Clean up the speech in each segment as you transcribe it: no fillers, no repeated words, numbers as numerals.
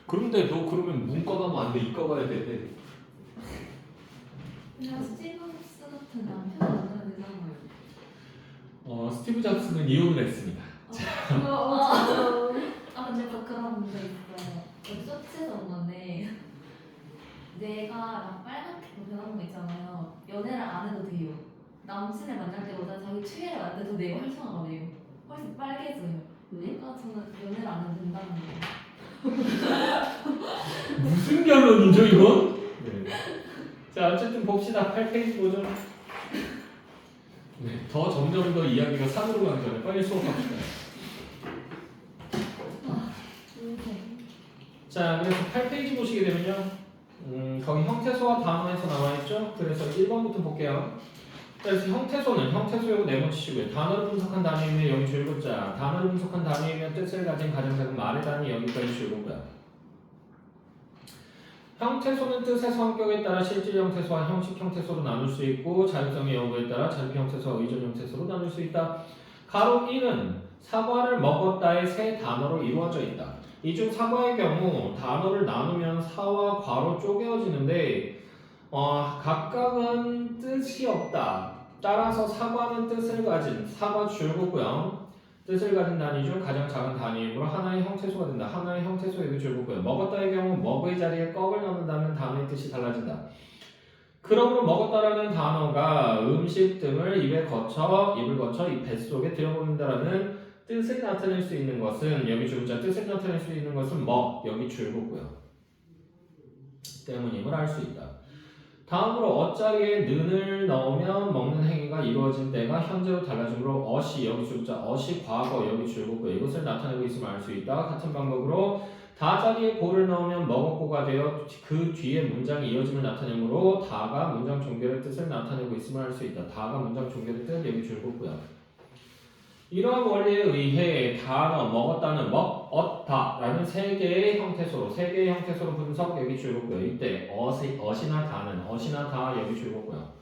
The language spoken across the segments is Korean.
그런데 너 그러면 문과 가면 안 돼, 이과 가야 돼. 그냥 스티브 잡스 같은 남편 만나야 되잖아요. 스티브 잡스는 이혼을 했습니다. 근데 저 그런 문제 있어요. 쇼츠에서 본 건데 내가 빨갛게 변하는 거 있잖아요. 연애를 안 해도 돼요. 남친을 만날 때보다 자기 최애를 만날 때 더 내가 활성화가 돼요. 훨씬 빨개져요. 그러니까 저는 연애를 안 해도 된다는 거예요. 무슨 결론이죠, 이건? 네. 자, 어쨌든 봅시다. 8페이지 보죠. 네, 점점 더 이야기가 산으로 가기 전에 빨리 수업합시다. 자, 그래서 8페이지 보시게 되면요. 거기 형태소와 단어에서 나와있죠? 그래서 1번부터 볼게요. 그래서 형태소는 형태소이고 네모치시고요. 단어를 분석한 단위이면 여기 줄글자, 단어를 분석한 단위이면 뜻을 가진 가장 작은 말의 단위 여기까지 줄글자. 형태소는 뜻의 성격에 따라 실질 형태소와 형식 형태소로 나눌 수 있고 자율성의 여부에 따라 자립 형태소와 의존 형태소로 나눌 수 있다. 가로 1은 사과를 먹었다의 세 단어로 이루어져 있다. 이 중 사과의 경우 단어를 나누면 사와 과로 쪼개어지는데 각각은 뜻이 없다. 따라서 사과는 뜻을 가진 사과 줄고고요. 뜻을 가진 단위 중 가장 작은 단위이므로 하나의 형태소가 된다. 하나의 형태소에도 줄고고요. 먹었다의 경우 먹의 자리에 꺽을 넣는다면 단어의 뜻이 달라진다. 그러므로 먹었다라는 단어가 음식 등을 입을 거쳐 이 뱃속에 들어버린다라는 뜻을 나타낼 수 있는 것은 여기 줄자 뜻을 나타낼 수 있는 것은 여기 줄고고요. 때문임을 알 수 있다. 다음으로 어자리에 는을 넣으면 먹는 행위가 이루어진 때가 현재로 달라지므로 어시 여기 줄자 어시 과거 여기 줄고고요. 이것을 나타내고 있음을 알 수 있다. 같은 방법으로 다 자리에 고를 넣으면 먹었고가 되어 그 뒤에 문장이 이어짐을 나타내므로 다가 문장 종결의 뜻을 나타내고 있음을 알 수 있다. 다가 문장 종결의 뜻 여기 줄고고요. 이러한 원리에 의해 단어 먹었다는 먹었다라는 세 개의 형태소로 분석 여기 줄고고요. 이때 어시나 다 여기 줄고고요.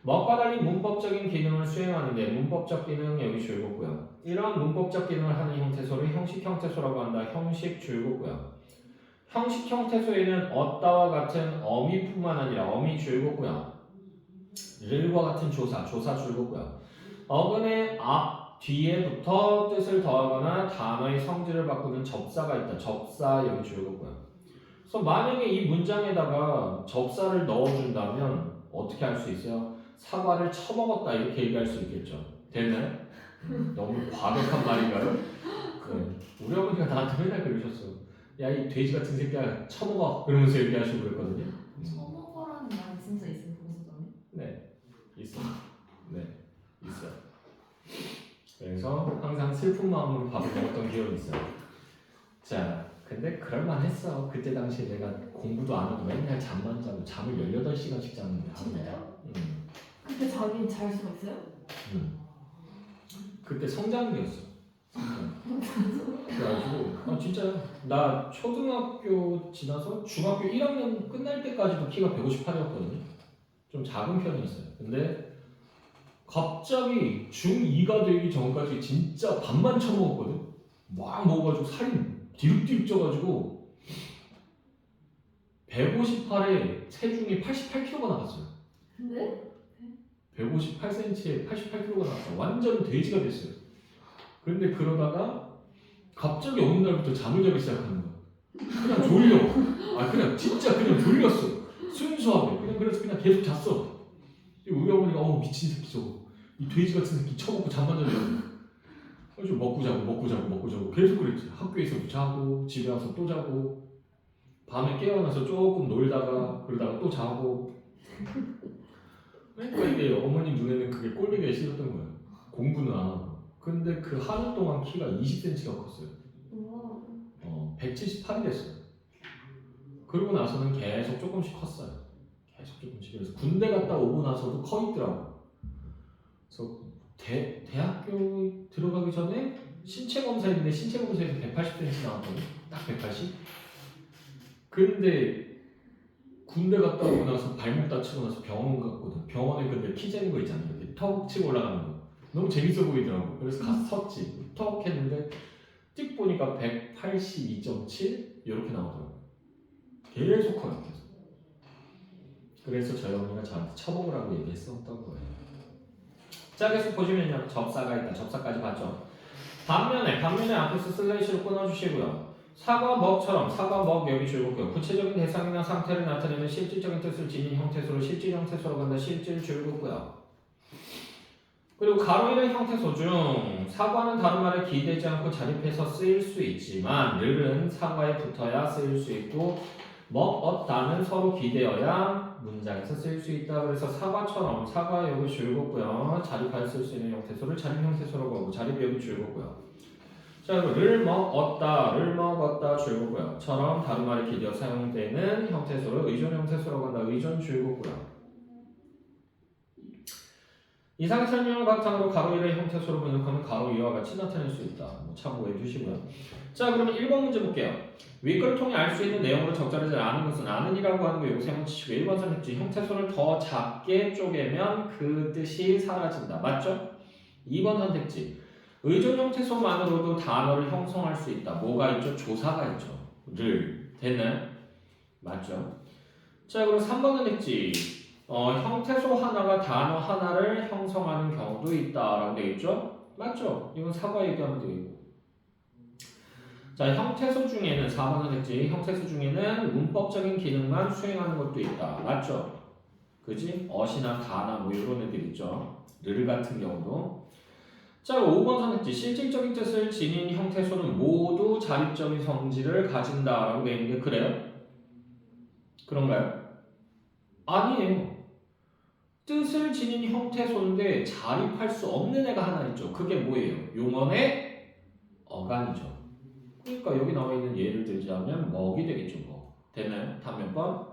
먹과 달리 문법적인 기능을 수행하는데 문법적 기능 여기 줄고고요. 이러한 문법적 기능을 하는 형태소를 형식 형태소라고 한다. 형식 줄고고요. 형식 형태소에는 어따와 같은 어미뿐만 아니라 어미 줄고고요. 를과 같은 조사 줄고고요. 어근의 뒤에 붙어 뜻을 더하거나 단어의 성질을 바꾸는 접사가 있다. 접사 여기 줄고고요. 그래서 만약에 이 문장에다가 접사를 넣어준다면 어떻게 할 수 있어요? 사과를 처먹었다 이렇게 얘기할 수 있겠죠. 되나요? 너무 과격한 말인가요? 네. 우리 어머니가 나한테 맨날 그러셨어. 야, 이 돼지 같은 새끼야 처먹어 그러면서 얘기하시고 그랬거든요. 처먹어라는 말이 진짜 있어요, 보고서점에? 네, 있어요. 네, 있어요. 그래서 항상 슬픈 마음으로 밥을 먹었던 기억이 있어요. 자, 근데 그럴만했어. 그때 당시에 내가 공부도 안 하고 맨날 잠만 자고 잠을 18시간씩 잤는데 진짜요? 그때 자긴 잘 수가 있어요? 그때 성장기였어. 그래가지고 진짜요. 나 초등학교 지나서 중학교 1학년 끝날 때까지도 키가 158이었거든요. 좀 작은 편이었어요. 근데 갑자기 중2가 되기 전까지 진짜 밥만 처먹었거든. 막 먹어가지고 살이 디룩디룩 쪄가지고 158에 체중이 88kg가 나갔어요. 근데? 158cm에 88kg가 나갔어. 완전 돼지가 됐어요. 그런데 그러다가 갑자기 어느 날부터 잠을 자기 시작하는 거야. 그냥 졸려. 그냥 진짜 그냥 졸렸어. 순수하게. 그래서 그냥 계속 잤어. 우리 어머니가 미친 새끼 저거. 이 돼지 같은 새끼 처먹고 잠만 자려고. 그래서 먹고 자고 계속 그랬지. 학교에서도 자고 집에 와서 또 자고 밤에 깨어나서 조금 놀다가 그러다가 또 자고. 그러니까 이게 어머니 눈에는 그게 꼴보기가 싫었던 거예요. 공부는 안 하고. 근데 그 하루 동안 키가 20cm가 컸어요. 178이 됐어요. 그러고 나서는 계속 조금씩 컸어요. 계속 조금씩. 그래서 군대 갔다 오고 나서도 커 있더라고. 그래서 대학교 들어가기 전에 신체 검사했는데 신체 검사에서 180cm 나왔거든요. 딱 180. 근데 군대 갔다 오고 나서 발목 다치고 나서 병원 갔거든. 병원에 근데 키 재는 거 있잖아요. 이렇게 턱 치고 올라가는 거. 너무 재밌어 보이더라고. 그래서 가서 섰지. 턱 했는데 띡 보니까 182.7 이렇게 나오더라고요. 계속 커요. 계속. 그래서 저희 어머니가 저한테 쳐먹으라고 얘기했었던 거예요. 자, 계속 보시면요. 접사가 있다. 접사까지 봤죠. 반면에 앞에서 슬래시를 끊어주시고요. 사과, 먹처럼 사과, 먹 여기 줄긋고요. 구체적인 대상이나 상태를 나타내는 실질적인 뜻을 지닌 형태소로 실질 형태소로 간다. 실질 줄긋고요. 그리고 가로 이는 형태소 중 사과는 다른 말에 기대지 않고 자립해서 쓰일 수 있지만 를은 사과에 붙어야 쓰일 수 있고 먹었다는 서로 기대어야 문장에서 쓰일 수 있다. 그래서 사과처럼 사과 여기 줄긋고요. 자립할 쓸 수 있는 형태소를 자립 형태소라고 하고 자립 여기 줄긋고요. 자, 그리고 를 먹었다 줄긋고요. 처럼 다른 말에 기대어 사용되는 형태소를 의존 형태소라고 한다. 의존 줄긋고요. 이상 설명을 바탕으로 가로 1의 형태소로 분석하면 가로 2와 같이 나타낼 수 있다. 참고해 주시고요. 자, 그러면 1번 문제 볼게요. 윗글을 통해 알 수 있는 내용으로 적절하지 않은 것은 아는이라고 하는 거 요거 세번 치시고 1번 선택지 형태소를 더 작게 쪼개면 그 뜻이 사라진다. 맞죠? 2번 선택지 의존 형태소만으로도 단어를 형성할 수 있다. 뭐가 있죠? 조사가 있죠. 를 됐나요? 맞죠? 자, 그럼 3번 선택지 형태소 하나가 단어 하나를 형성하는 경우도 있다라고 되어 있죠? 맞죠? 이건 사과 얘기하면 되고. 자, 형태소 중에는 4번 선택지 형태소 중에는 문법적인 기능만 수행하는 것도 있다. 맞죠? 그지? 어시나 가나 뭐 이런 애들 있죠. 를 같은 경우도. 자, 5번 선택지 실질적인 뜻을 지닌 형태소는 모두 자립적인 성질을 가진다라고 되어 있는데 그래요? 그런가요? 아니에요. 뜻을 지닌 형태소인데 자립할 수 없는 애가 하나 있죠. 그게 뭐예요? 용언의 어간이죠. 그러니까 여기 나와 있는 예를 들자면 먹이 되겠죠. 뭐. 됐나요? 답 몇 번?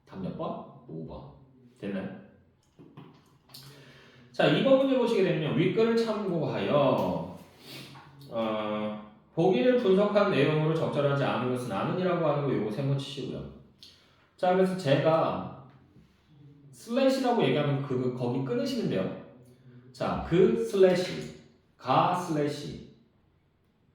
답 몇 번? 5번. 됐나요? 자, 2번 문제 보시게 되면 윗글을 참고하여 보기를 분석한 내용으로 적절하지 않은 것은 아는이라고 하는 거 요거 세모 치시고요. 자, 그래서 제가 슬래시라고 얘기하면 거기 끊으시면 돼요. 자, 그 슬래시, 가 슬래시,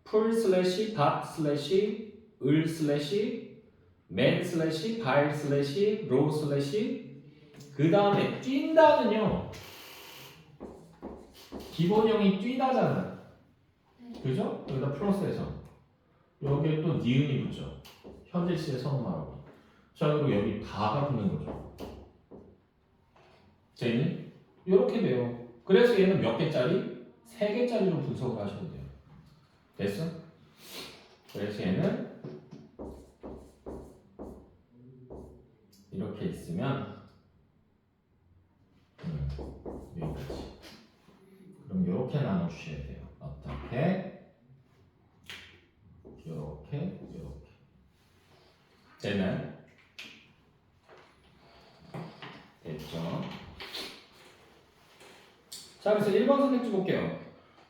풀 슬래시, 밭 슬래시, 을 슬래시, 맨 슬래시, 발 슬래시, 로 슬래시, 그 다음에 뛴다는요. 기본형이 뛰다잖아요. 그죠? 여기다 플러스해서 여기에 또 니은이 붙죠. 현재 시의 선말하고. 자, 그리고 여기 다가 붙는 거죠. 쟤는 이렇게 돼요. 그래서 얘는 몇 개짜리? 3개짜리로 분석을 하시면 돼요. 됐어? 그래서 얘는 이렇게 있으면 여기까지. 그럼 이렇게 나눠주셔야 돼요. 어떻게? 이렇게. 됐나요? 됐죠? 자, 그래서 1번 선택지 볼게요.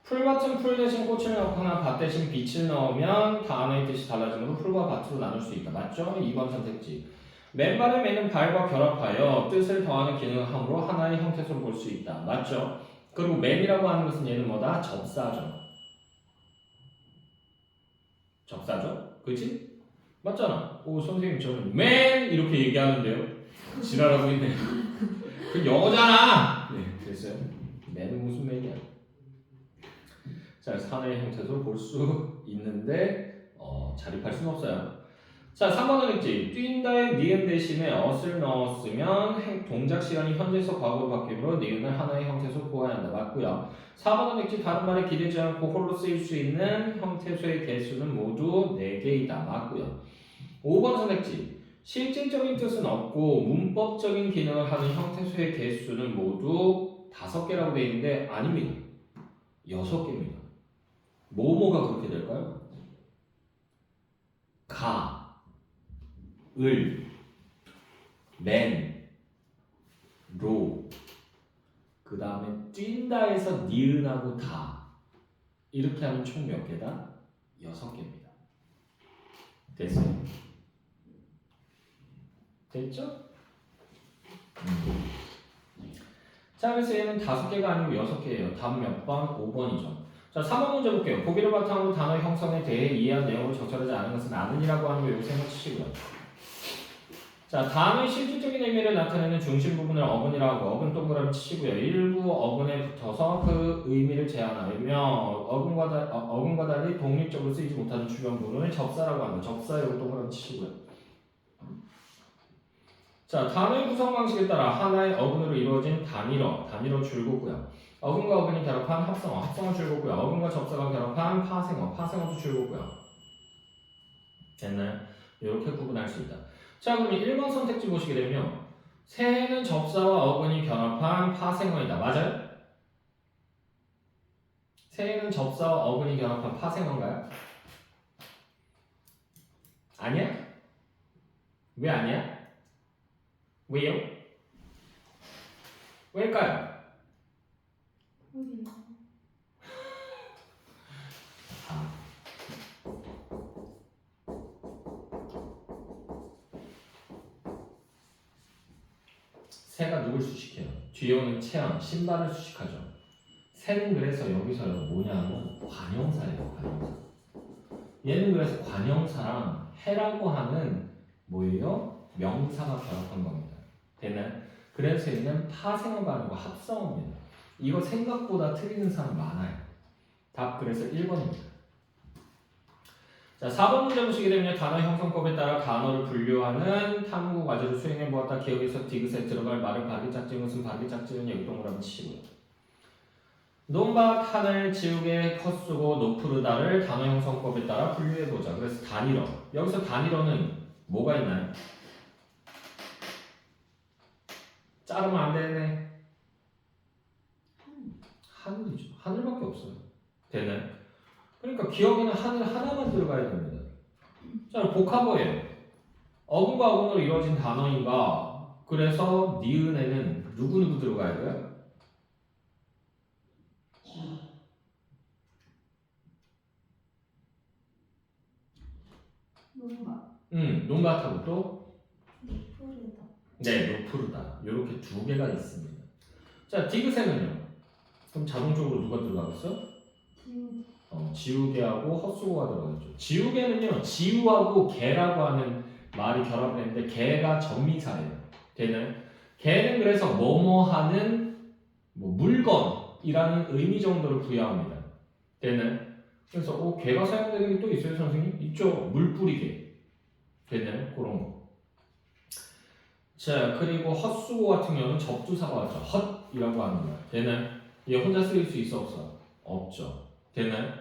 풀 같은 풀 대신 꽃을 넣거나 밭 대신 빛을 넣으면 단어의 뜻이 달라지므로 풀과 밭으로 나눌 수 있다. 맞죠? 2번 선택지. 맨발에 매는 발과 결합하여 뜻을 더하는 기능을 함으로 하나의 형태소로 볼 수 있다. 맞죠? 그리고 맨이라고 하는 것은 얘는 뭐다? 접사죠. 접사죠? 그치? 맞잖아. 오, 선생님 저는 맨 이렇게 얘기하는데요. 지랄하고 있네. 그 영어잖아. 네, 됐어요. 맨은 무슨 맨이야? 자, 하나의 형태소로 볼 수 있는데 자립할 수는 없어요. 자, 3번 선택지. 뛴다의 니은 대신에 엇을 넣었으면 동작 시간이 현재에서 과거로 바뀌므로 니은을 하나의 형태소로 보아야 한다. 맞고요. 4번 선택지. 다른 말에 기대지 않고 홀로 쓰일 수 있는 형태소의 개수는 모두 4개이다. 맞고요. 5번 선택지. 실질적인 뜻은 없고 문법적인 기능을 하는 형태소의 개수는 모두 5개라고 되어 있는데 아닙니다. 6개입니다. 뭐가 그렇게 될까요? 가, 을, 맨, 로, 그 다음에 뛴다에서 니은하고 다 이렇게 하면 총 몇 개다? 6개입니다. 됐어요? 됐죠? 자, 그래서 얘는 5개가 아니고 6개예요. 답 몇 번? 5번이죠. 자, 자, 3번 문제 볼게요. 보기를 바탕으로 단어 형성에 대해 이해한 내용을 적절하지 않은 것은 아는이라고 하는 거 여기서 해놓으시고요. 자, 다음의 실질적인 의미를 나타내는 중심 부분을 어근이라고 어근 동그라미 치시고요. 일부 어근에 붙어서 그 의미를 제한하며 어근과 달리 독립적으로 쓰이지 못하는 주변 부분을 접사라고 합니다. 접사 여기 동그라미 치시고요. 자, 단어의 구성 방식에 따라 하나의 어근으로 이루어진 단일어 줄굼고요. 어근과 어근이 결합한 합성어 줄굼고요. 어근과 접사가 결합한 파생어도 줄굼고요. 됐나요? 이렇게 구분할 수 있다. 자, 그러면 1번 선택지 보시게 되면 새해는 접사와 어근이 결합한 파생어이다. 맞아요? 새해는 접사와 어근이 결합한 파생어인가요? 아니야? 왜 아니야? 왜요? 왜일까요? 새가 누굴 수식해요? 뒤에 오는 체험, 신발을 수식하죠. 새는 그래서 여기서요 뭐냐면 관형사예요. 관형사. 얘는 그래서 관형사랑 해라고 하는 뭐예요? 명사가 결합한 겁니다. 됐나요? 그래서 얘는 파생어가 아니고 합성어입니다. 이거 생각보다 틀리는 사람 많아요. 답 그래서 1번입니다. 자, 4번 문제 보시게 되면 단어 형성법에 따라 단어를 분류하는 탐구 과제를 수행해 보았다. 기억에서 디귿에 들어갈 말을 바르게 짝지은 것은 바르게 짝지은 여기 동그라미 치시고요. 논밭, 하늘, 지우개, 컷쓰고, 노푸르다를 단어 형성법에 따라 분류해 보자. 그래서 단일어. 여기서 단일어는 뭐가 있나요? 자르면 안 되네. 하늘이죠. 하늘밖에 없어요. 되나요? 그러니까 기억에는 하늘 하나만 들어가야 됩니다. 자, 복합어예요. 어근과 어근으로 이루어진 단어인가? 그래서 니은에는 누구누구 들어가야 돼요? 논밭하고 또? 노프르다. 네, 노푸르다. 이렇게 두 개가 있습니다. 자, 디귿에는요? 그럼 자동적으로 누가 들어가겠어? 지우개하고 헛수고가 들어가겠죠. 지우개는요, 지우하고 개라고 하는 말이 결합을 했는데 개가 전미사예요. 개는 그래서 뭐뭐하는 물건이라는 의미 정도를 부여합니다. 개는 그래서 개가 사용되는 게 또 있어요, 선생님? 있죠. 물 뿌리개. 개는 그런 거. 자, 그리고 헛수고 같은 경우는 접두사가 왔죠. 헛이라고 하는 말. 개는 얘 혼자 쓰일 수 있어 없어? 없죠. 되나요?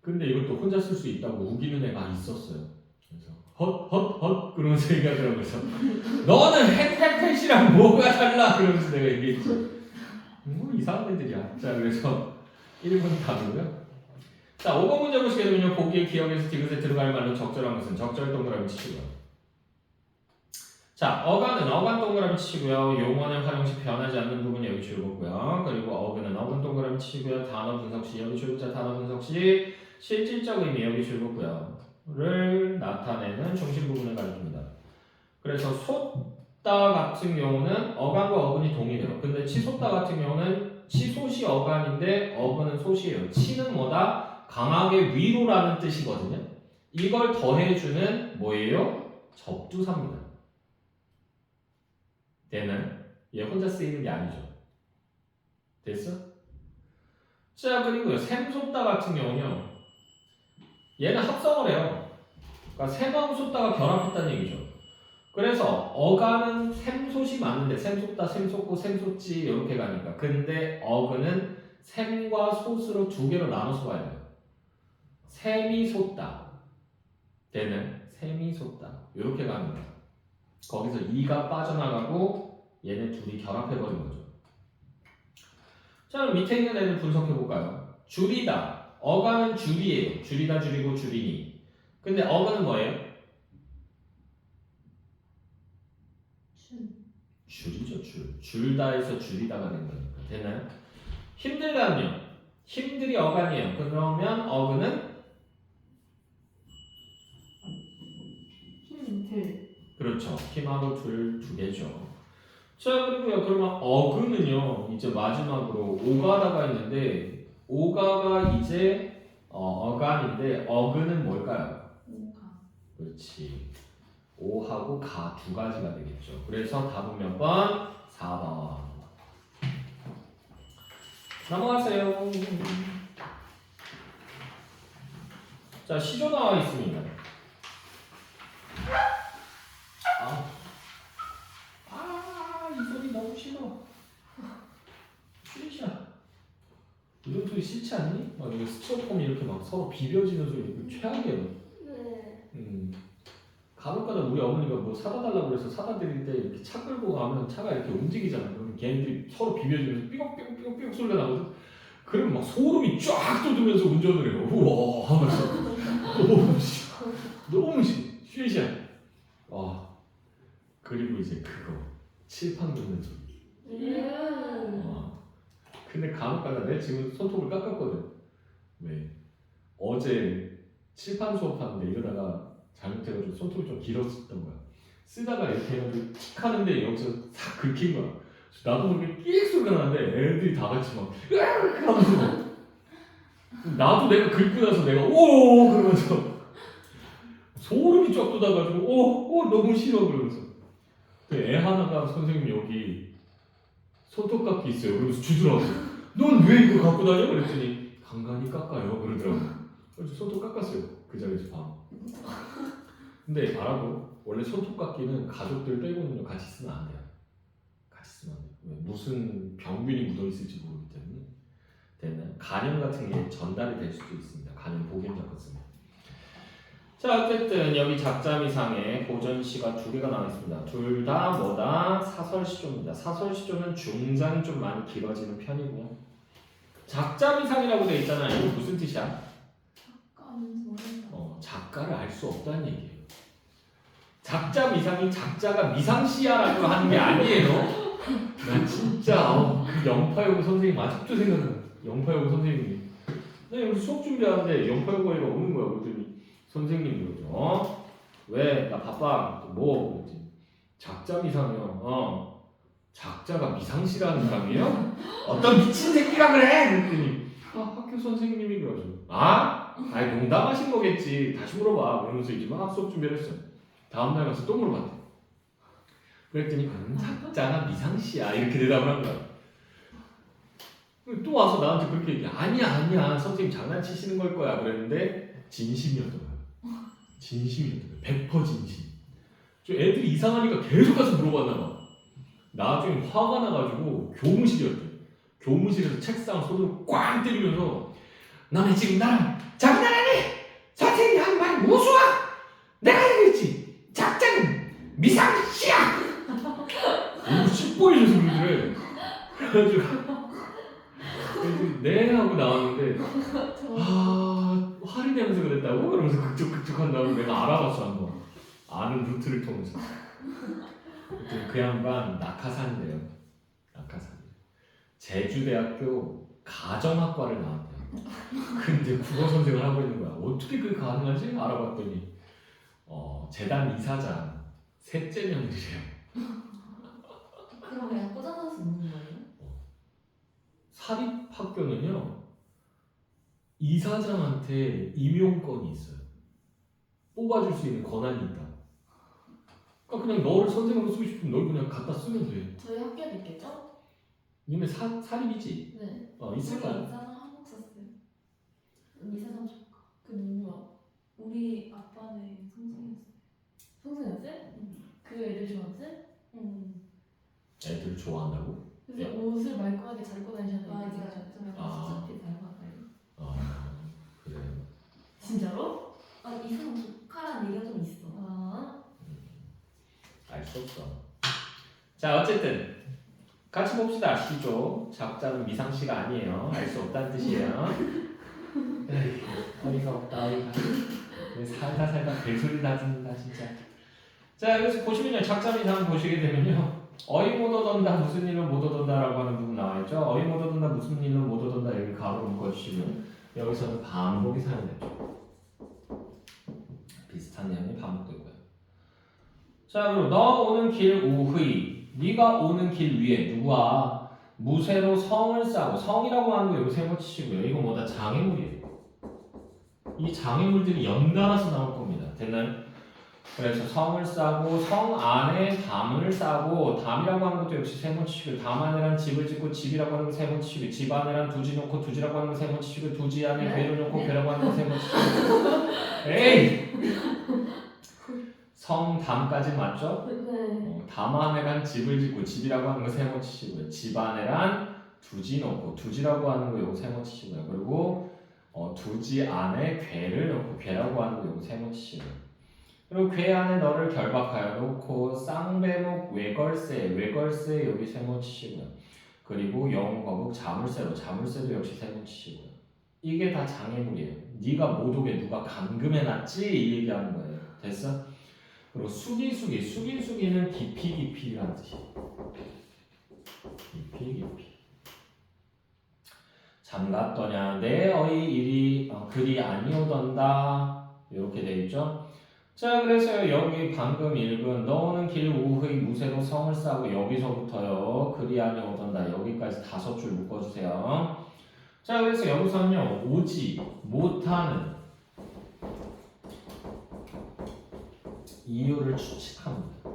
근데 이것도 혼자 쓸 수 있다고 우기는 애가 있었어요. 그래서 헛 그러면서 얘기하더라고요. 그래서 너는 햇햇햇이랑 뭐가 달라? 그러면서 내가 얘기했지. 뭐 이상한 애들이야. 자, 그래서 1번 답이고요. 자, 5번 문제 보시게 되면요. 보기의 기억에서 디귿에 들어갈 말로 적절한 것은 적절 동그라미 치시고요. 자, 어간은 어간 동그라미 치고요. 용어의 활용 시 변하지 않는 부분이 여기 줄굼고요. 그리고 어근은 어근 동그라미 치고요. 단어 분석 시 여기 줄굼자 단어 분석 시 실질적 의미 여기 줄굼고요.를 나타내는 중심 부분을 가르칩니다. 그래서 솟다 같은 경우는 어간과 어근이 동일해요. 근데 치솟다 같은 경우는 치솟이 어간인데 어근은 솟이에요. 치는 뭐다? 강하게 위로라는 뜻이거든요. 이걸 더해주는 뭐예요? 접두사입니다. 얘는 얘 혼자 쓰이는 게 아니죠. 됐어? 자, 그리고요. 샘솟다 같은 경우는요. 얘는 합성을 해요. 그러니까 샘하고 솟다가 결합했다는 얘기죠. 그래서 어간은 샘솟이 맞는데 샘솟다, 샘솟고, 샘솟지 이렇게 가니까. 근데 어근은 샘과 솟으로 두 개로 나눠서 봐야 돼요. 샘이 솟다. 얘는 샘이 솟다. 이렇게 갑니다. 거기서 이가 빠져나가고 얘네 둘이 결합해버린 거죠. 자, 그럼 밑에 있는 애들 분석해볼까요? 줄이다. 어간은 줄이에요. 줄이다, 줄이고, 줄이니. 근데 어근은 뭐예요? 줄이죠, 줄. 줄다에서 줄이다가 된 거니까. 되나요? 힘들다는요? 힘들이 어간이에요. 그러면 어근은? 힘들. 그렇죠. 힘하고 두 개죠. 자, 그리고요. 그러면 어근은요. 이제 마지막으로 오가다가 있는데 오가가 이제 어간인데 어근은 뭘까요? 오가. 그렇지. 오하고 가 두 가지가 되겠죠. 그래서 답은 몇 번? 4번. 넘어가세요. 자, 시조 나와 있습니다. 이 소리 너무 싫어. 쉐이샤. 이런 소리 싫지 않니? 막 이거 스티로폼 이렇게 막 서로 비벼지는 소리 이거 최악이야. 네. 간혹가다 우리 어머니가 뭐 사다 달라고 그래서 사다 드릴 때 이렇게 차 끌고 가면 차가 이렇게 움직이잖아. 그러면 걔네들이 서로 비벼지면서 삐걱삐걱삐걱 소리가 나거든. 그러면 막 소름이 쫙 돋으면서 운전을 해요. 우와 하면서 너무 쉐이샤. 그리고 이제 그거 칠판 긋는 소리. 근데 간혹가다 내 지금 손톱을 깎았거든. 왜? 어제 칠판 수업하는데 이러다가 잘못해가지고 손톱이 좀 길었던 거야. 쓰다가 이렇게 해가지고 틱 하는데 여기서 싹 긁힌 거야. 나도 모르게 끼익 소리가 나는데 애들이 다 같이 막 으악 하면서 나도 내가 긁고 나서 내가 오 그러면서 소름이 쫙 돋아가지고 오 너무 싫어 그러면서 애 하나가 선생님 여기 손톱깎이 있어요. 그러면서 주더라고. 넌 왜 이거 갖고 다녀? 그랬더니 간간히 깎아요. 그러더라고. 그래서 손톱 깎았어요. 그 자리에서 바로. 근데 알아도 원래 손톱깎이는 가족들 빼고는 같이 쓰면 안 돼요. 같이 쓰면 안 돼요. 왜? 무슨 병균이 묻어 있을지 모르기 때문에. 되면 간염 같은 게 전달이 될 수도 있습니다. 간염 보균 잡고 쓰면. 자 어쨌든 여기 작자미상에 고전시가 두 개가 나와 있습니다. 둘 다 뭐다? 사설시조입니다. 사설시조는 중장이 좀 많이 길어지는 편이고요. 작자미상이라고 되어 있잖아요. 이거 무슨 뜻이야? 작가를 알 수 없다는 얘기예요. 작자미상이 작자가 미상시야라고 하는 게 아니에요. 난 진짜 그 영파여고 선생님 아직도 생각나. 영파여고 선생님이 나 여기 수업 준비하는데 영파여고가 오는 거야. 그랬더니 선생님이 그러죠. 왜? 나 바빠. 뭐? 그랬지. 작자미상이요. 작자가 미상시라는 사람이에요? 어떤 미친 새끼가 그래? 그랬더니 학교 선생님이 그러죠. 아니 농담하신 거겠지. 다시 물어봐. 그러면서 이제 막 수업 준비를 했어요. 다음날 가서 또 물어봤대. 그랬더니 작자가 미상시야. 이렇게 대답을 한 거야. 또 와서 나한테 그렇게 얘기해. 아니야. 선생님 장난치시는 걸 거야. 그랬는데 진심이었던 거야. 진심이었던 거야. 100% 진심. 애들이 이상하니까 계속 가서 물어봤나 봐. 나중에 화가 나가지고 교무실이었대. 교무실에서 책상 손으로 꽝 때리면서 너네 지금 나랑 장난하니? 선생님이 하는 말이 우스워? 내가 얘기했지. 작자는 미상시야. 너무 씹보이셔서 그러더래. 그래가지고 네 하고 나왔는데 화를 내면서 그랬다고? 그러면서 극적극적 한 다음에 내가 알아봤어 한번. 아는 루트를 통해서. 그 양반 낙하산이래요. 낙하산. 제주대학교 가정학과를 나왔대요. 근데 국어 선생을 하고 있는 거야. 어떻게 그게 가능하지? 알아봤더니 재단 이사장 셋째 며느리래요. 그럼 그냥 꽂아서 쓰는 거예요? 사립학교는요 이사장한테 임용권이 있어요. 뽑아줄 수 있는 권한이 있다. 그러니까 그냥 너를 선생으로 쓰고 싶으면 널 그냥 갖다 쓰면 돼. 저희 학교도 있겠죠? 니네 사립이지? 네. 있을 거야. 이사장 한국 썼어요. 이사장 조카. 그 누구야? 우리 아빠는 선생이었어요. 선생님한테? 그 애들 좋아하지? 애들 좋아한다고? 그래서 옷을 말끔하게 잘 입고 다니잖아요. 맞아요. 애들이. 좀 아. 스타피 닮아가요. 그래. 진짜로? 이사장 조카라는 얘기가 좀 있어. 알 수 없어. 자 어쨌든 같이 봅시다. 시조 작자는 미상시가 아니에요. 알 수 없다는 뜻이에요. 에이, 어이가 없다. 어이가. 살다 별소리 다 듣는다 진짜. 자 그래서 보시면요 작자 미상 보시게 되면요 어이 못 얻었다 무슨 일로 못 얻었다라고 하는 부분 나와있죠. 어이 못 얻었다 무슨 일로 못 얻었다 여기 가로로 묶어주시면 여기서는 반복이 사용됐죠. 비슷한 내용이 반복되고요. 자 그럼 너 오는 길 우의 네가 오는 길 위에 누구와 무쇠로 성을 싸고 성이라고 하는 거 여기 세모 치시고요. 이거 뭐다 장애물이에요. 이 장애물들이 연달아서 나올 겁니다. 됐나요? 그래서 성을 싸고 성 안에 담을 싸고 담이라고 하는 것도 역시 세모 치시고 담 안에란 집을 짓고 집이라고 하는 거 세모 치시고 집 안에란 두지 놓고 두지라고 하는 거 세모 치시고 두지 안에 괴를 놓고 괴라고 하는 거 세모 치시고 에이! 성 담까지 맞죠? 네. 담 안에란 집을 짓고 집이라고 하는 거 세모 치시고요. 집 안에란 두지 놓고 두지라고 하는 거 요거 세모 치시고요. 그리고 두지 안에 괴를 놓고 괴라고 하는 거 요거 세모 치시고요. 그리고 괴 안에 너를 결박하여 놓고 쌍배목 외걸세 여기 세모 치시고요. 그리고 영거북 자물쇠도 역시 세모 치시고요. 이게 다 장애물이에요. 네가 못 오게 누가 감금해놨지 이 얘기하는 거예요. 됐어? 그리고 수기는 깊이라는 뜻이에요. 깊이. 잠갔더냐 내 어이 일이 그리 아니오던다 이렇게 돼 있죠. 자 그래서 여기 방금 읽은 너는 길 우의 무쇠로 성을 싸고 여기서부터요 그리 아니오던다 여기까지 5줄 묶어주세요. 자 그래서 여기서는요 오지 못하는 이유를 추측합니다.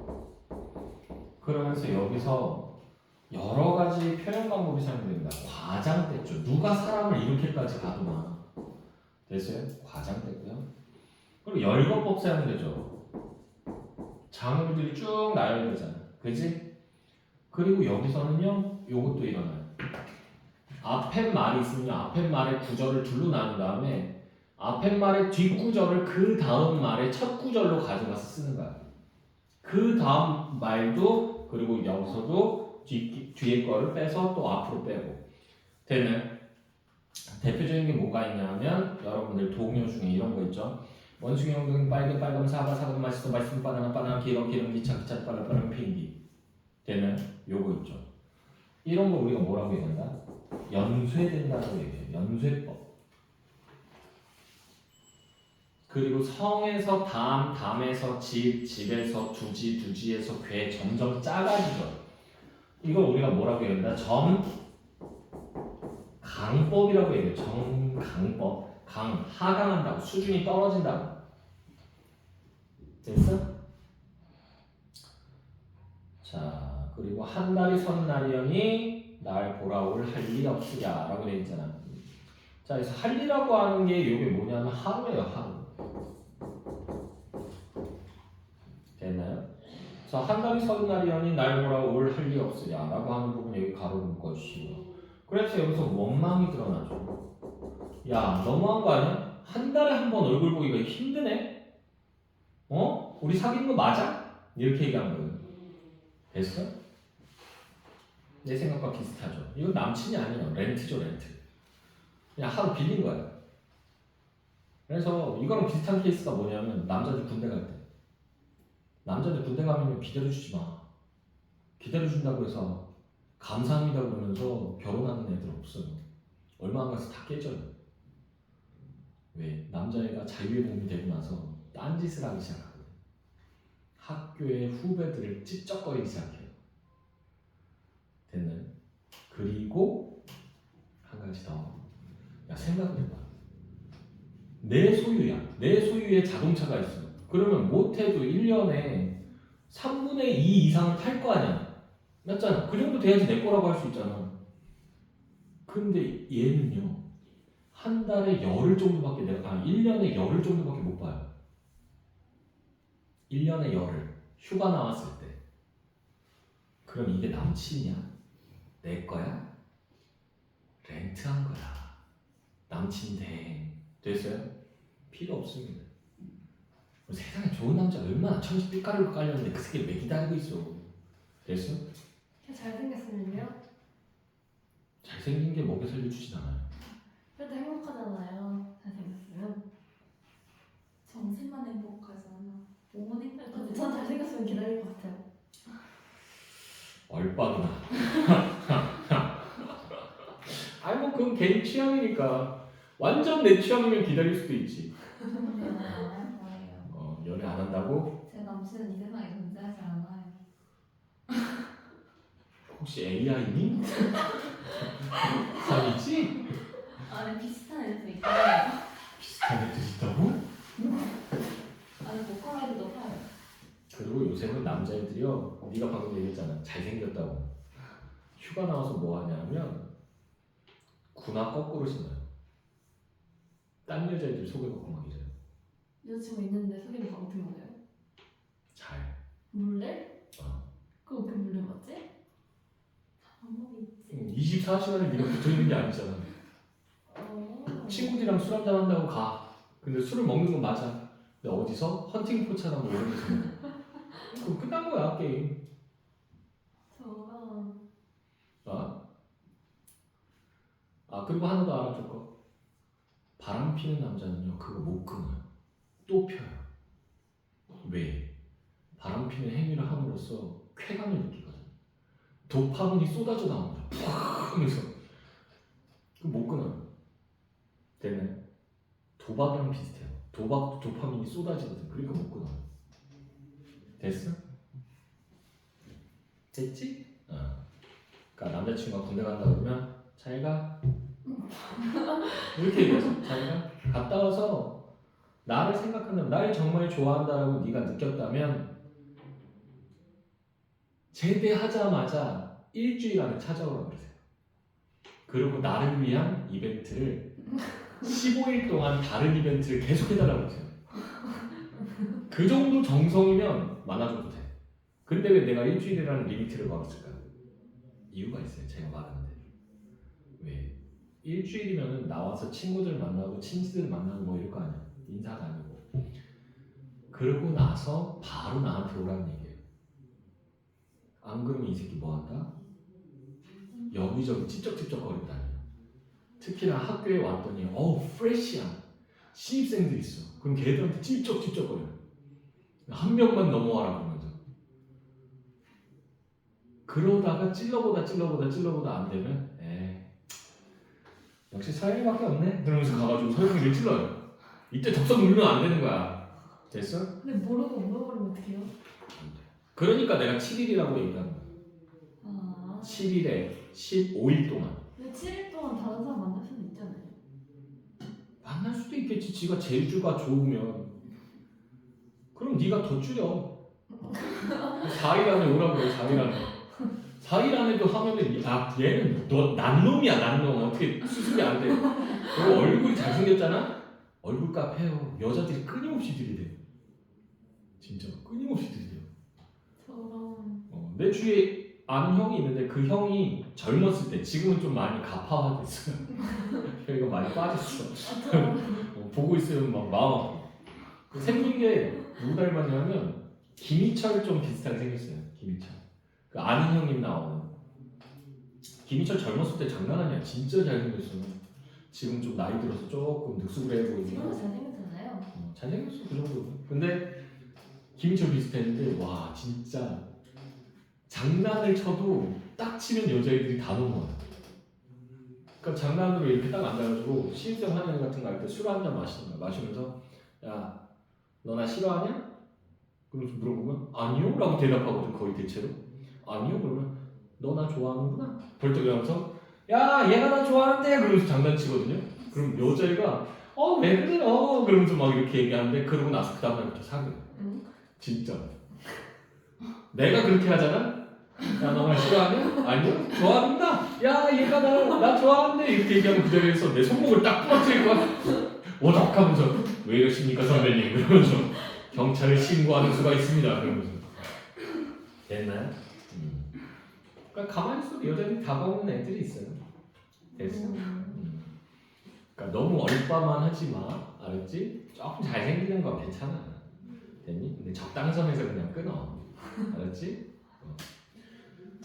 그러면서 여기서 여러 가지 표현 방법이 사용됩니다. 과장됐죠. 누가 사람을 이렇게까지 가두나. 됐어요? 과장됐고요. 그리고 열거법 사용되죠. 장애물들이 쭉 나열이 되잖아. 그지? 그리고 여기서는요, 요것도 일어나요. 앞에 말이 있으면요, 앞에 말의 구절을 둘로 나눈 다음에 앞에 말의 뒷구절을 그 다음 말의 첫 구절로 가져가서 쓰는 거야. 그 다음 말도 그리고 여기서도 뒤에 거를 빼서 또 앞으로 빼고 되는 대표적인 게 뭐가 있냐면 여러분들 동요 중에 이런 거 있죠. 원숭이 엉덩이 빨간 사과 맛있어 바나나 기름 기차 빨간 비행기 되는 요거 있죠. 이런 거 우리가 뭐라고 얘기한다? 연쇄된다고 얘기해요. 연쇄법. 그리고 성에서 담에서 집에서 두지에서 괴 점점 작아지죠. 이걸 우리가 뭐라고 얘기한다? 정강법이라고 얘기해요. 정강법. 하강한다고. 수준이 떨어진다고. 됐어? 자, 그리고 한 달이 선 날이여니 날 보라올 할 리 없으랴 라고 되어 있잖아. 자, 그래서 할 리라고 하는 게 이게 뭐냐면 하루예요, 하루. 됐나요? 그래서 한 달이 선 날이여니 날 보라올 할 리 없으랴 라고 하는 부분 여기 가로 묶어주시고 그래서 여기서 원망이 드러나죠. 야, 너무한 거 아니야? 한 달에 한 번 얼굴 보기가 힘드네? 우리 사귄 거 맞아? 이렇게 얘기한 거예요. 됐어? 내 생각과 비슷하죠. 이건 남친이 아니에요. 렌트죠, 렌트. 그냥 하루 빌린 거야. 그래서 이거랑 비슷한 케이스가 뭐냐면 남자들 군대 갈 때. 남자들 군대 가면 기다려주지 마. 기다려준다고 해서 감사합니다 그러면서 결혼하는 애들 없어요. 얼마 안 가서 다 깨져요. 왜? 남자애가 자유의 몸이 되고 나서 딴짓을 하기 시작하거든요. 학교의 후배들을 찝쩍거리기 시작해요. 됐나요? 그리고 한 가지 더. 야, 생각을 해봐. 내 소유야. 내 소유의 자동차가 있어. 그러면 못해도 1년에 3분의 2 이상은 탈 거 아니야. 맞잖아. 그 정도 돼야지 내 거라고 할 수 있잖아. 근데 얘는요. 한 달에 열흘 정도밖에 1년에 열흘 정도밖에 못 봐요. 1년에 열흘. 휴가 나왔을 때. 그럼 이게 남친이야? 내 거야? 렌트한 거야. 남친 대행. 됐어요? 필요 없습니다. 세상에 좋은 남자가 얼마나 천지빛가루로 깔렸는데 그 새끼를 왜 기다리고 있어. 됐어? 잘생겼으면요? 잘생긴 게 먹여 살려주진 않아요. 그래도 행복하잖아요. 잘생겼으면. 정신만 행복하잖아. 몸은 행복하지. 근데 전 잘생겼으면 기다릴 것 같아요. 얼빠구나. 아니 뭐 그건 개인 취향이니까. 완전 내 취향이면 기다릴 수도 있지. 연애 안 한다고? 제 남친은 이 세상에 존재하지 않아요. 혹시 AI니? 아니지? 안에 비슷한 애도 있잖아요. 비슷한 애들 있다고? 안에 보컬라이드도 파요. 그리고 요새는 남자애들이요, 네가 방금 얘기했잖아, 잘생겼다고. 휴가 나와서 뭐 하냐면 군화 거꾸로 신어요. 딴 여자애들 소개 받고 막 이래요. 여자친구 있는데 소개팅 어떻게 받아요? 잘. 몰래? 어. 그거 어떻게 몰래 받지? 방법이 있지. 24시간을 네가 붙어있는 게 아니잖아. 친구들이랑 술 한잔 한다고 가. 근데 술을 먹는 건 맞아. 근데 어디서? 헌팅 포차나 뭐 이런 데서 먹어. 그럼 끝난 거야 게임. 저랑 그리고 하나 더 알아줄 거. 바람 피는 남자는요 그거 못 끊어요. 또 펴요. 왜? 바람 피는 행위를 함으로써 쾌감을 느끼거든. 도파민이 쏟아져 나옵니다. 푹 하면서. 그거 못 끊어요. 됐나요? 도박이랑 비슷해요. 도박도 도파민이 쏟아지거든. 그러니까 못 끊어요. 됐어? 됐지? 그러니까 남자친구가 군대 간다 그러면 잘 가. 이렇게 얘기하죠. 잘 가. 갔다 와서 나를 생각한다면, 나를 정말 좋아한다라고 네가 느꼈다면 제대하자마자 일주일 안에 찾아오라고 그러세요. 그리고 나를 위한 이벤트를 15일 동안 다른 이벤트를 계속 해달라고 그러세요. 그 정도 정성이면 만나줘도 돼. 근데 왜 내가 일주일이라는 리미트를 걸었을까요? 이유가 있어요. 제가 말하는데. 왜? 일주일이면 나와서 친구들 만나고 친지들 만나고 뭐 이럴 거 아니야. 인사도 아니고. 그러고 나서 바로 나한테 오라는 얘기예요. 안 그러면 이 새끼 뭐 한다? 여기저기 찝쩍찝쩍거리고 다녀요. 특히나 학교에 왔더니 프레시한 신입생들 있어. 그럼 걔들한테 찝쩍찝쩍거려요. 한 명만 넘어와라 그러면서. 그러다가 찔러보다 안 되면 역시 서영이밖에 없네 그러면서 가가지고 서영이를 찔러요. 이때 덥석 누르면 안 되는 거야. 됐어? 근데 모르고 물어버리면 어떡해요? 그러니까 내가 7일이라고 얘기하는 거야. 아 7일에 15일 동안. 근데 7일 동안 다른 사람 만날 수도 있잖아요. 만날 수도 있겠지. 지가 제주가 좋으면. 그럼 네가 더 줄여. 4일 안에 오라고 해. 4일 안에. 4일 안에도 하면은 얘는 난놈이야 난놈. 어떻게 수습이 안 돼. 그리고 얼굴이 잘생겼잖아? 얼굴값 해요. 여자들이 끊임없이 들이대. 진짜 끊임없이 들이대요. 저랑 내 주위에 아는 형이 있는데 그 형이 젊었을 때, 지금은 좀 많이 가파화됐어요. 혀가 많이 빠졌어. 보고 있으면 막 마음 아파. 생긴 게 누구 닮았냐면 김희철 좀 비슷하게 생겼어요. 김희철. 그 아는 형님 나오는. 김희철 젊었을 때 장난 아니야. 진짜 잘생겼어. 지금 좀 나이 들어서 조금 늑수그레해 보이고. 지금도 잘생겼잖아요. 잘생겼어 그 정도. 근데 김희철 비슷했는데 와 진짜 장난을 쳐도 딱 치면 여자애들이 다 넘어와요. 그러니까 장난으로 이렇게 딱 앉아가지고 신입생 환영 같은 거 할 때 술 한잔 마시면서 야 너 나 싫어하냐? 그러면서 물어보면 아니요? 라고 대답하거든. 거의 대체로. 아니요? 그러면 너 나 좋아하는구나? 벌떡 일어나서 야 얘가 나 좋아하는데? 그러면서 장난치거든요. 그럼 여자애가 왜 그래요? 그러면서 막 이렇게 얘기하는데 그러고 나서 그 다음날부터 사귀어요. 진짜. 내가 그렇게 하잖아? 야 너 나 싫어하냐? 아니요? 좋아한다? 야 얘가 나 좋아하는데? 이렇게 얘기하면 그 자리에서 내 손목을 딱 부러뜨릴 거야. 오덕하면서 왜 이러십니까 선배님? 그러면서 경찰에 신고하는 수가 있습니다. 그러면서 됐나요? 그러니까 가만히 있어도 여자들이 다가오는 애들이 있어요. 됐어? 그러니까 너무 얼빠만 하지 마. 알았지? 조금 잘생기는 건 괜찮아. 됐니? 근데 적당선에서 그냥 끊어. 알았지?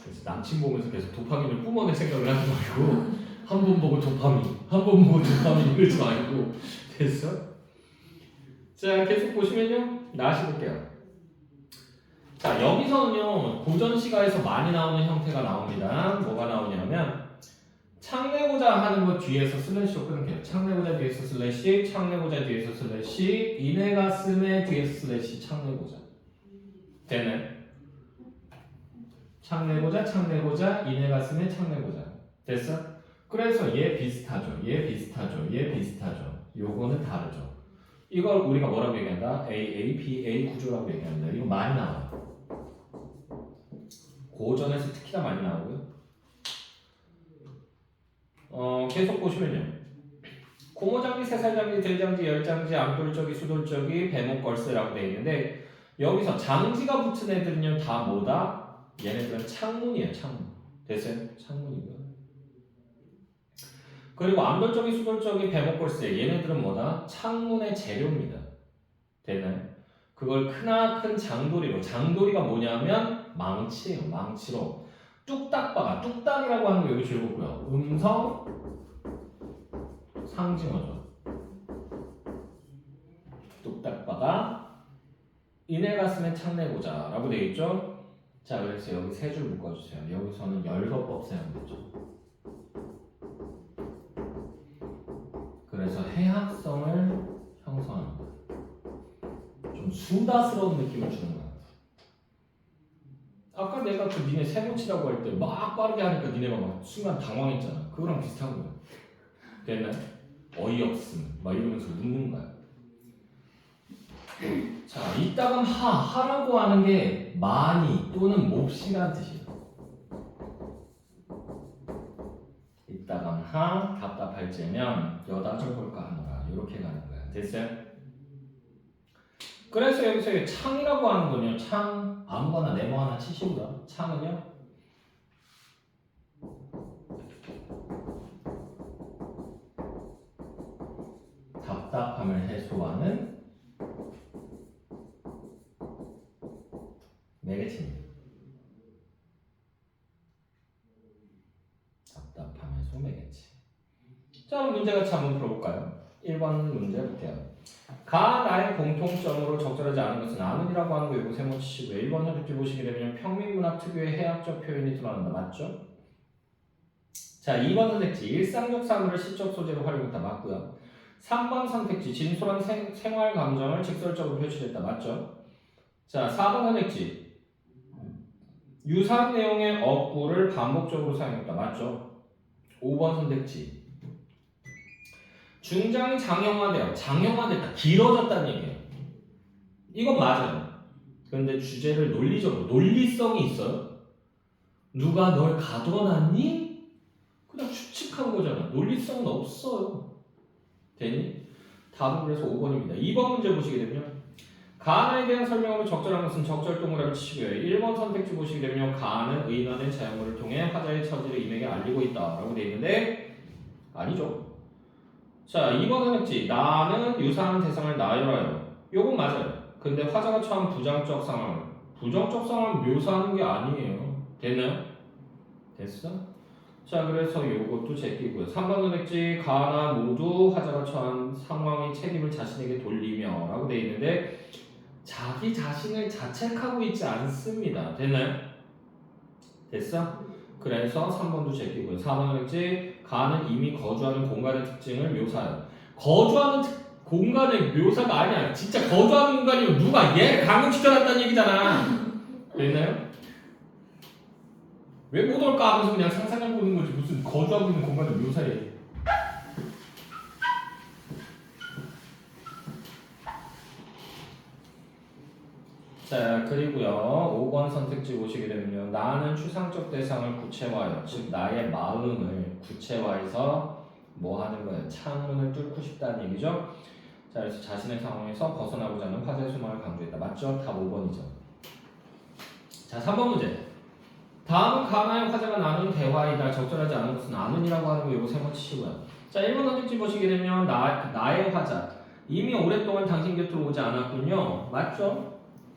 그래서 남친 보면서 계속 도파민을 뿜어낼 생각을 하지 말고 한 번 보고 도파민, 한 번 보고 도파민 이러지 말고. 됐어? 자 계속 보시면요. 나아시 볼게요. 자 여기서는요 고전시가에서 많이 나오는 형태가 나옵니다. 뭐가 나오냐면 창내고자 하는 것 뒤에서 슬래시로 끊을게요. 창내고자 뒤에서 슬래시, 창내고자 뒤에서 슬래시, 이내 가슴에 뒤에서 슬래시, 창내고자. 됐네. 창내고자, 창내고자, 이내 가슴에 창내고자. 됐어? 그래서 얘 비슷하죠. 얘 비슷하죠. 얘 비슷하죠. 요거는 다르죠. 이걸 우리가 뭐라고 얘기한다? AA, BA 구조라고 얘기합니다. 이거 많이 나와요. 고전에서 특히나 많이 나오고요. 계속 보시면요. 고무장비, 새살장비, 들장비, 열장비, 암돌적이, 수돌적이, 배목걸쇠라고 되어 있는데 여기서 장지가 붙은 애들은요 다 뭐다? 얘네들은 창문이에요. 창문. 됐어요? 창문이고요. 그리고 암돌적이, 수돌적이, 배목걸쇠 얘네들은 뭐다? 창문의 재료입니다. 되나요? 그걸 크나큰 장도리로, 장도리가 뭐냐면 망치예요. 망치로 뚝딱박아, 뚝딱이라고 하는 거 여기 줄거고요. 음성 상징어죠. 뚝딱박아 이내 가슴에 창내고자 라고 되어 있죠. 자, 그래서 여기 세 줄 묶어주세요. 여기서는 열거법 사용되죠. 그래서 해학성을 형성합니다. 좀 수다스러운 느낌을 주는 거야. 아까 내가 그 니네 세모치라고 할 때 막 빠르게 하니까 니네가 막 순간 당황했잖아. 그거랑 비슷한 거야. 됐나요? 어이없음 막 이러면서 웃는 거야. 자, 이따금 하라고 하는 게 많이 또는 몹시라는 뜻이에요. 이따금 답답할 째면 여다 절볼까 하노라 이렇게 가는 거야. 됐어요? 그래서 여기서 창이라고 하는 건요. 창 아무거나 네모 하나 치시고요. 창은요. 답답함을 해소하는 매개체입니다. 답답함 해소 매개체. 자, 그럼 문제같이 한번 풀어볼까요? 1번 문제 볼게요. 가 나의 공통점으로 적절하지 않은 것은 아는이라고 하는 거 이거 세모치시고요. 1번 선택지 보시게 되면 평민문학 특유의 해학적 표현이 드러난다. 맞죠? 자, 2번 선택지 일상적 사물을 시적 소재로 활용했다. 맞고요. 3번 선택지 진솔한 생활 감정을 직설적으로 표출했다. 맞죠? 자, 4번 선택지 유사한 내용의 어구를 반복적으로 사용했다. 맞죠? 5번 선택지 중장이 장형화됐다. 길어졌다는 얘기예요. 이건 맞아요. 그런데 주제를 논리적으로, 논리성이 있어요? 누가 널 가둬놨니? 그냥 추측한 거잖아. 논리성은 없어요. 됐니? 답은 그래서 5번입니다. 2번 문제 보시게 되면 가나에 대한 설명으로 적절한 것은 적절 동그라미 치시고요. 1번 선택지 보시게 되면 가는 의논의 자연물을 통해 화자의 처지를 임에게 알리고 있다 라고 되어 있는데 아니죠. 자, 2번 선택지 나는 유사한 대상을 나열하여 요건 맞아요. 근데 화자가 처한 부정적 상황을 묘사하는 게 아니에요. 됐나요? 됐어? 자, 그래서 요것도 제끼고요. 3번 선택지 가나 모두 화자가 처한 상황의 책임을 자신에게 돌리며 라고 되어 있는데 자기 자신을 자책하고 있지 않습니다. 됐나요? 됐어? 그래서 3번도 제끼고요. 4번 선택지 가는 이미 거주하는 공간의 특징을 묘사해요. 거주하는 공간의 묘사가 아니야. 진짜 거주하는 공간이면 누가 얘를 감금시켜놨다는 얘기잖아. 됐나요? 왜 못 올까 하면서 그냥 상상해보는 거지 무슨 거주하고 있는 공간을 묘사해. 자, 그리고요 5번 선택지 보시게 되면요 나는 추상적 대상을 구체화해요. 즉 나의 마음을 구체화해서 뭐 하는 거예요? 창문을 뚫고 싶다는 얘기죠. 자, 그래서 자신의 상황에서 벗어나고자 하는 화제의 소망을 강조했다. 맞죠? 답 5번이죠. 자, 3번 문제. 다음은 가나의 화자가 나눈 대화이다. 적절하지 않은 것은 아는이라고 하는 거 이거 세모치시고요. 자, 1번 선택지 보시게 되면 나의 화자 이미 오랫동안 당신 곁으로 오지 않았군요. 맞죠?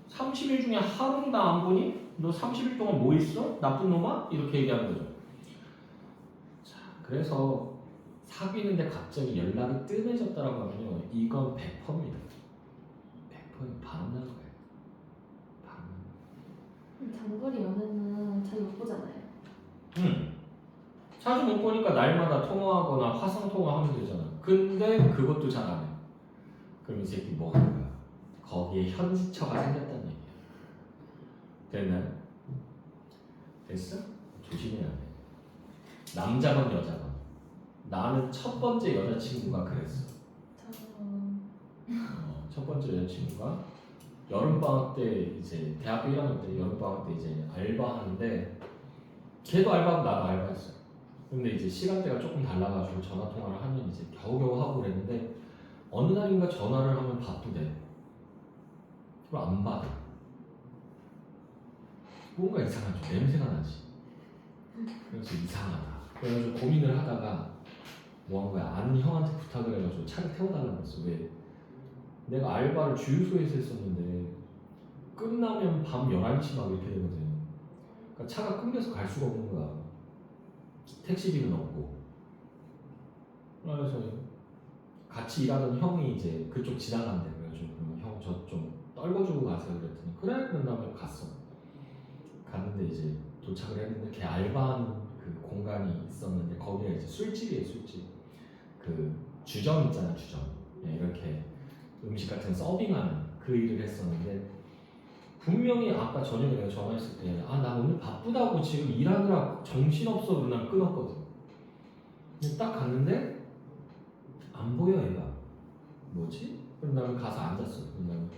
30일 중에 하루도 나 안 보니? 너 30일 동안 뭐 있어? 나쁜 놈아? 이렇게 얘기하는 거죠. 자, 그래서 사귀는데 갑자기 연락이 뜸해졌다라고 하면요 이건 100%입니다. 100% 바로 날 거예요. 바로 날 거예요. 장거리 연애는 잘 못 보잖아요. 자주 못 보니까 날마다 통화하거나 화상 통화하면 되잖아. 근데 그것도 잘 안 해. 그럼 이 새끼 뭐 하는 거야? 거기에 현지처가 생겼다는 얘기야. 됐나요? 됐어? 조심해야 돼. 남자건 여자건. 나는 첫 번째 여자친구가 그랬어. 첫 번째 여자친구가 여름방학 때 이제 대학교 1학년 때 여름방학 때 이제 알바하는데 걔도 알바하고 나도 알바했어. 근데 이제 시간대가 조금 달라가지고 전화 통화를 하면 이제 겨우겨우 하고 그랬는데 어느 날인가 전화를 하면 바쁘대. 그걸 안 받아. 뭔가 이상하죠. 냄새가 나지. 그래서 이상하다. 그래가지고 고민을 하다가 뭐 한 거야. 아는 형한테 부탁을 해가지고 차를 태워달라고 했어. 왜? 내가 알바를 주유소에서 했었는데 끝나면 밤 11시 막 이렇게 되거든. 그러니까 차가 끊겨서 갈 수가 없는 거야. 택시비는 없고. 그래서 같이 일하던 형이 이제 그쪽 지나간대. 그래가지고 그러면 형 저 좀 떨궈주고 가세요. 그랬더니 그래? 그런 다음에 갔어. 갔는데 이제 도착을 했는데 걔 알바하는 그 공간이 있었는데 거기가 이제 술집이에요. 술집. 그 주점 있잖아. 주점. 이렇게 음식 같은 서빙하는 그 일을 했었는데 분명히 아까 저녁에 내가 전화했을 때 아 나 오늘 바쁘다고 지금 일하느라 정신없어 그러고 난 끊었거든. 근데 딱 갔는데 안 보여 얘가. 뭐지? 그럼 나는 가서 앉았어. 그럼 나는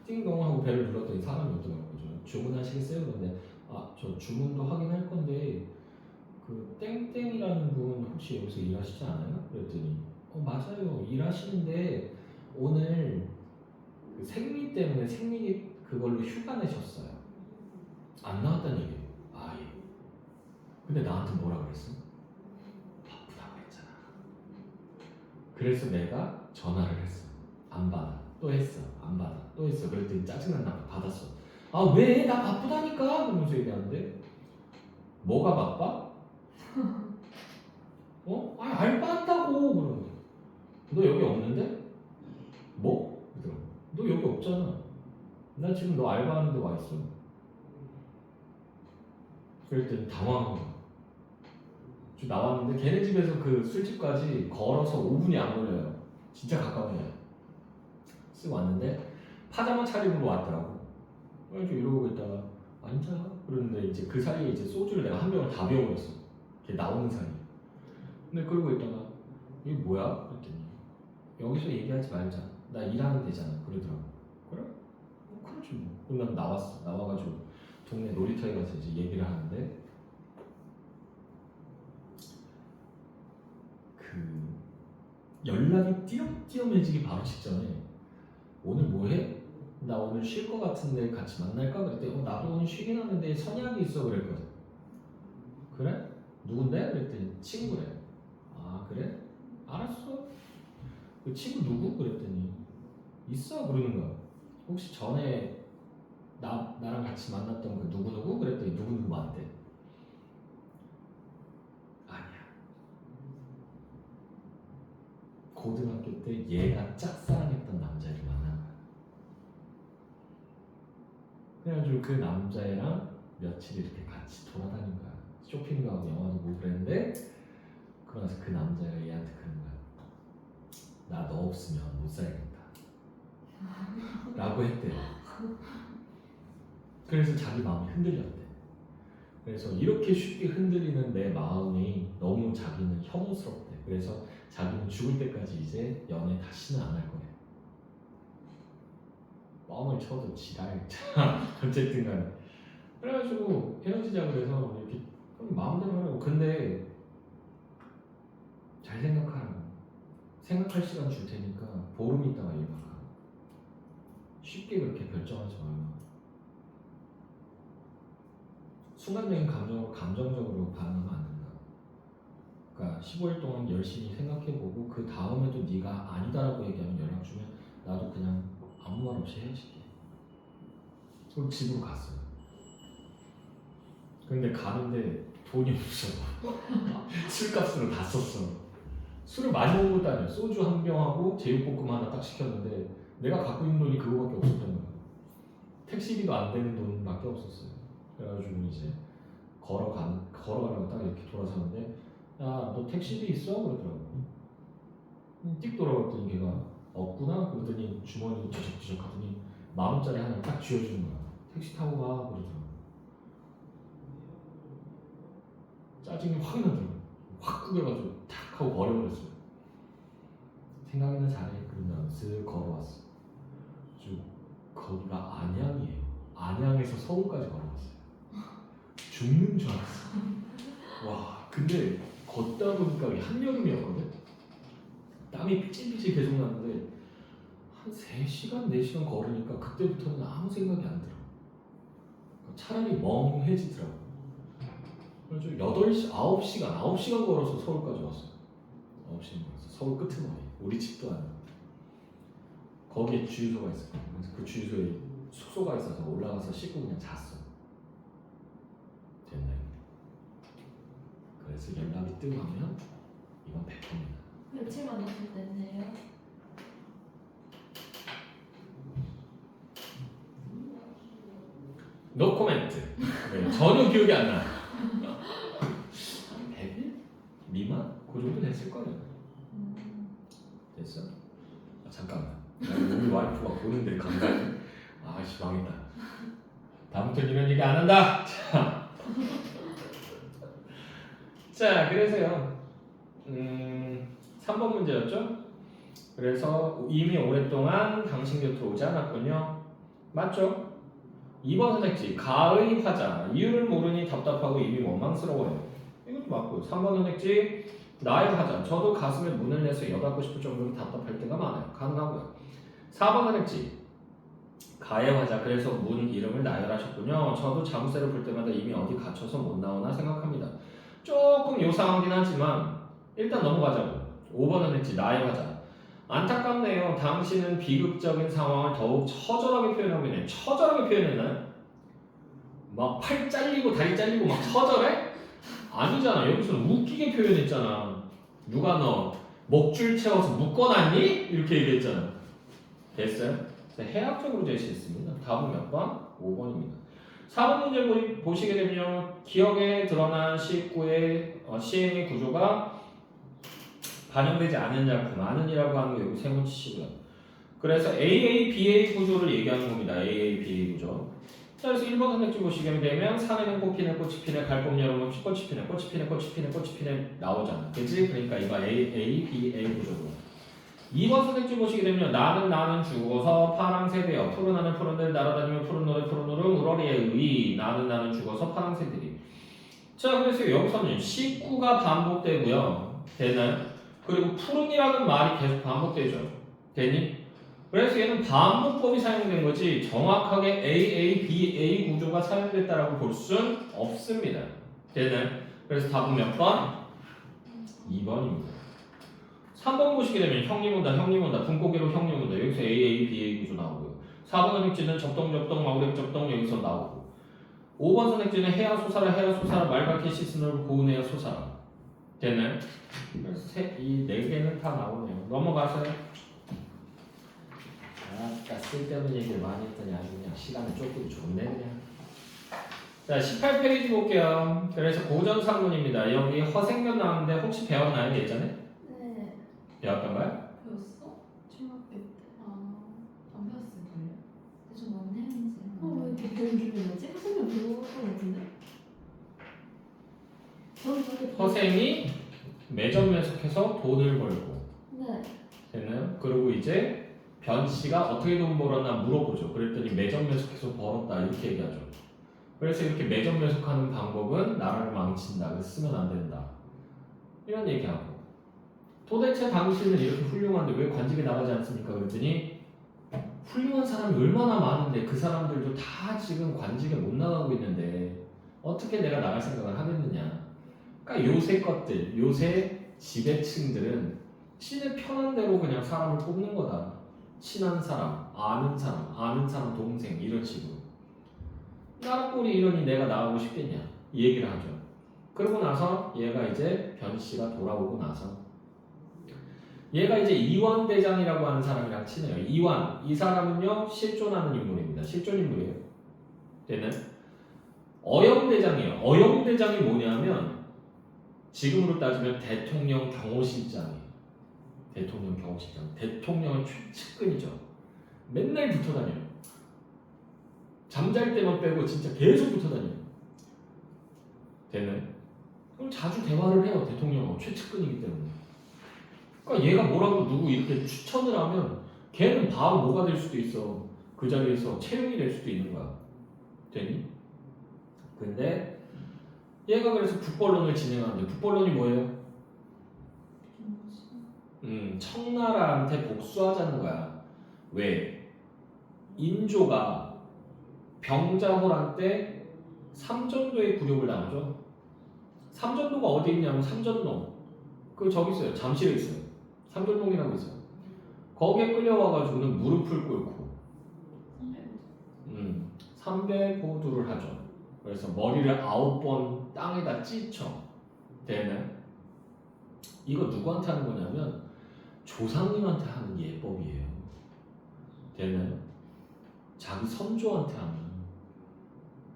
띵동 하고 벨을 눌렀더니 사람이 오더라고. 주문하시겠어요? 그런데 아 저 주문도 하긴 할 건데 그 땡땡이라는 분 혹시 여기서 일하시지 않아요? 그랬더니 맞아요 일하시는데 오늘 그 생리 때문에 생리 그걸로 휴가 내셨어요. 안 나왔다는 얘기예요. 아 예. 근데 나한테 뭐라 그랬어? 바쁘다고 했잖아. 그래서 내가 전화를 했어. 안 받아. 또 했어. 안 받아. 또 했어. 그랬더니 짜증난다. 받았어. 아 왜? 나 바쁘다니까? 그러면서 얘기하는데 뭐가 바빠? 아 알바한다고 그러는 거야. 너 여기 없는데? 뭐? 그러더라고. 너 여기 없잖아. 나 지금 너 알바하는데 와 있어. 그랬더니 당황한 거야. 좀 나왔는데 걔네 집에서 그 술집까지 걸어서 5분이 안 걸려요. 진짜 가까워요. 쓱 왔는데 파자마 차림으로 왔더라고. 그래서 이러고 있다가 앉아. 그러는데 이제 그 사이에 이제 소주를 내가 한 병을 다 비워버렸어. 걔 나오는 사이에. 근데 그러고 있다가 이게 뭐야? 그랬더니 여기서 얘기하지 말자. 나 일하면 되잖아. 그러더라고. 그래? 그렇지 뭐. 그럼 난 나왔어. 나와가지고 동네 놀이터에 가서 이제 얘기를 하는데 그 연락이 띄엄띄엄해지기 바로 직전에 오늘 뭐해? 나 오늘 쉴 것 같은데 같이 만날까? 그랬더니 나도 오늘 쉬긴 하는데 선약이 있어 그랬거든. 그래? 누군데? 그랬더니 친구래. 아 그래? 알았어. 그 친구 누구? 그랬더니 있어 그러는 거야. 혹시 전에 나랑 같이 만났던 그 누구누구? 그랬더니 누구누구 맞대. 아니야. 고등학교 때 얘가 짝사랑했던 남자를 만난 거야. 그래가지고 그 남자애랑 며칠 이렇게 같이 돌아다닌 거야. 쇼핑도 하고 영화도 보고 그랬는데 그러면서 그 남자가 얘한테 그런 거야. 나 너 없으면 못 살겠다. 라고 했대. 그래서 자기 마음이 흔들렸대. 그래서 이렇게 쉽게 흔들리는 내 마음이 너무 자기는 혐오스럽대. 그래서 자기는 죽을 때까지 이제 연애 다시는 안 할 거래. 뻥을 쳐도 지랄. 어쨌든 간에. 그래가지고 헤어지자 그래서 이렇게 마음대로 하라고. 근데 잘 생각하라고. 생각할 시간 줄 테니까 보름 있다가 일 바꿔. 쉽게 그렇게 결정하지 말고. 순간적인 감정으로 감정적으로 반응하면 안 된다. 그러니까 15일 동안 열심히 생각해보고 그 다음에도 네가 아니다라고 얘기하면 연락 주면 나도 그냥 아무 말 없이 헤어질게. 그리고 집으로 갔어요. 근데 가는데 돈이 없어. 술값으로 다 썼어. 술을 많이 먹은 것도 아니야. 소주 한 병하고 제육볶음 하나 딱 시켰는데 내가 갖고 있는 돈이 그거밖에 없었던 거야. 택시비도 안 되는 돈밖에 없었어요. 그래가지고 이제 걸어가라고 딱 이렇게 돌아서는데 야 너 택시비 있어? 그러더라고. 띡 돌아봤더니 걔가 없구나. 그러더니 주머니를 뒤적뒤적 하더니 10,000원짜리 하나 딱 쥐어주는 거야. 택시 타고 가. 그러더라고. 짜증이 확 나더라고. 확 끄겨가지고 탁 하고 버려버렸어요. 생각이나 잘해. 그러면 쓱 걸어왔어. 거기가 안양이에요. 안양에서 서울까지 걸어왔어요. 죽는 줄 알았어. 와, 근데 걷다 보니까 한여름이었거든. 땀이 삐질삐질 계속 나는데 한 3시간, 4시간 걸으니까 그때부터는 아무 생각이 안 들어. 차라리 멍해지더라고. 그래서 8시, 9시간 걸어서 서울까지 왔어요. 9시간 걸어서 서울 끄트머리. 우리 집도 아니고. 거기에 주유소가 있어요. 그래서 그 주유소에 숙소가 있어서 올라가서 씻고 그냥 잤어. 됐나요? 그래서 연락이 뜨고 하면 이건 100%입니다. 며칠 만났을 때네요. 노 코멘트. 네, 전혀 기억이 안 나. 100일? 미만? 그 정도 됐을 거예요. 됐어? 아, 잠깐만. 우리 와이프가 보는데 감각이. 아씨 망했다. 다음부터 이런 얘기 안 한다. 자, 그래서요. 3번 문제였죠? 그래서 이미 오랫동안 당신 곁으로 오지 않았군요. 맞죠? 2번 선택지 가의 화자 이유를 모르니 답답하고 이미 원망스러워요. 이것도 맞고요. 3번 선택지 나의 화자 저도 가슴에 문을 내서 여닫고 싶을 정도로 답답할 때가 많아요. 가능하고요. 4번 선택지 가의 화자 그래서 문 이름을 나열하셨군요. 저도 자물쇠를 볼 때마다 이미 어디 갇혀서 못 나오나 생각합니다. 조금 요상하긴 하지만 일단 넘어가자고. 5번 선택지 나의 화자 안타깝네요. 당신은 비극적인 상황을 더욱 처절하게 표현하고 있네요. 처절하게 표현했나요? 막 팔 잘리고 다리 잘리고 막 처절해? 아니잖아. 여기서는 웃기게 표현했잖아. 누가 너 목줄 채워서 묶어놨니? 이렇게 얘기했잖아. 됐어요? 해학적으로 제시했습니다. 답은 몇 번? 5번입니다. 4번 문제 보시게 되면 기억에 드러난 시구의 시행의 구조가 반영되지 않은 작품, 아는이라고 하는 거 여기 세모치시고요. 그래서 AABA 구조를 얘기하는 겁니다. AABA 구조. 자, 그래서 1번 선택지 보시게 되면 산에는 꽃 피네, 꽃이 피네, 갈봄 여름은 꽃이 피네, 꽃이 피네, 꽃이 피네, 꽃이 피네 나오잖아. 그치? 그러니까 이거 AABA 구조고. 2번 선택지 보시게 되면 나는 죽어서 파랑새되어 푸른 하늘 푸른들 날아다니며 푸른 노래 푸른 노름 우러리에 의 나는 죽어서 파랑새들이. 자, 그래서 여기서는 식구가 반복되고요. 되나요? 그리고 푸른이라는 말이 계속 반복되죠. 되니? 그래서 얘는 반복법이 사용된 거지 정확하게 AABA 구조가 사용됐다라고 볼 수는 없습니다. 되나요? 그래서 답은 몇 번? 2번입니다. 3번 보시게 되면 형님 온다 분고기로 형님 온다 여기서 AABA 구조 나오고요. 4번 선택지는 접동 마구렉 접동 여기서 나오고 5번 선택지는 해야 솟아라 말갛게 씻으므로 고운해야 솟아라. 됐나요? 그래서 이 4개는 다 나오네요. 넘어가서요. 아까 쓸데없는 얘기를 많이 했더니 아주 그냥 시간을 쫓기도 좋네 그냥. 자 18페이지 볼게요. 그래서 고전상문입니다. 여기 허생면 나왔는데 혹시 배웠나요 예전에? 네. 배웠던가요? 배웠어? 중학교 때. 안 배웠을걸요? 근데 좀 뭔 내용인지 왜 이렇게 배운 기분이 나지? 선생님 배운 것 같은데? 저는 저렇게 허생이 매점매석해서 돈을 벌고 네. 됐나요? 그리고 이제 변 씨가 어떻게 돈 벌었나 물어보죠. 그랬더니 매점매석해서 벌었다 이렇게 얘기하죠. 그래서 이렇게 매점매석하는 방법은 나라를 망친다. 그래서 쓰면 안 된다. 이런 얘기하고 도대체 당신은 이렇게 훌륭한데 왜 관직에 나가지 않습니까? 그랬더니 훌륭한 사람이 얼마나 많은데 그 사람들도 다 지금 관직에 못 나가고 있는데 어떻게 내가 나갈 생각을 하겠느냐. 그러니까 요새 것들, 요새 지배층들은 신의 편한 대로 그냥 사람을 뽑는 거다. 친한 사람, 아는 사람 동생 이런 식으로. 나라꼴이 이러니 내가 나가고 싶겠냐 이 얘기를 하죠. 그러고 나서 얘가 이제 변 씨가 돌아오고 나서 얘가 이제 이완대장이라고 하는 사람이랑 친해요. 이 사람은요 실존하는 인물입니다. 실존 인물이에요. 얘는 어영대장이에요. 어영대장이 뭐냐면 지금으로 따지면 대통령 경호실장이에요. 대통령의 최측근이죠. 맨날 붙어 다녀요. 잠잘 때만 빼고 진짜 계속 붙어 다녀요. 됐나요? 그럼 자주 대화를 해요. 대통령하고 최측근이기 때문에. 그러니까 얘가 뭐라고 누구 이렇게 추천을 하면 걔는 바로 뭐가 될 수도 있어. 그 자리에서 채용이 될 수도 있는 거야. 되니? 근데 얘가 그래서 국벌론을 진행하는데 국벌론이 뭐예요? 청나라한테 복수하자는 거야. 왜? 인조가 병자호란 때 삼전도의 굴욕을 당하죠. 삼전도가 어디 있냐면 삼전동. 그 저기 있어요. 잠실에 있어요. 삼전동이라고 있어요. 거기에 끌려와가지고는 무릎을 꿇고 300호두를 하죠. 그래서 머리를 9번 땅에다 찢죠. 되는 이거 누구한테 하는 거냐면 조상님한테 하는 예법이에요. 되는 자기 선조한테 하는.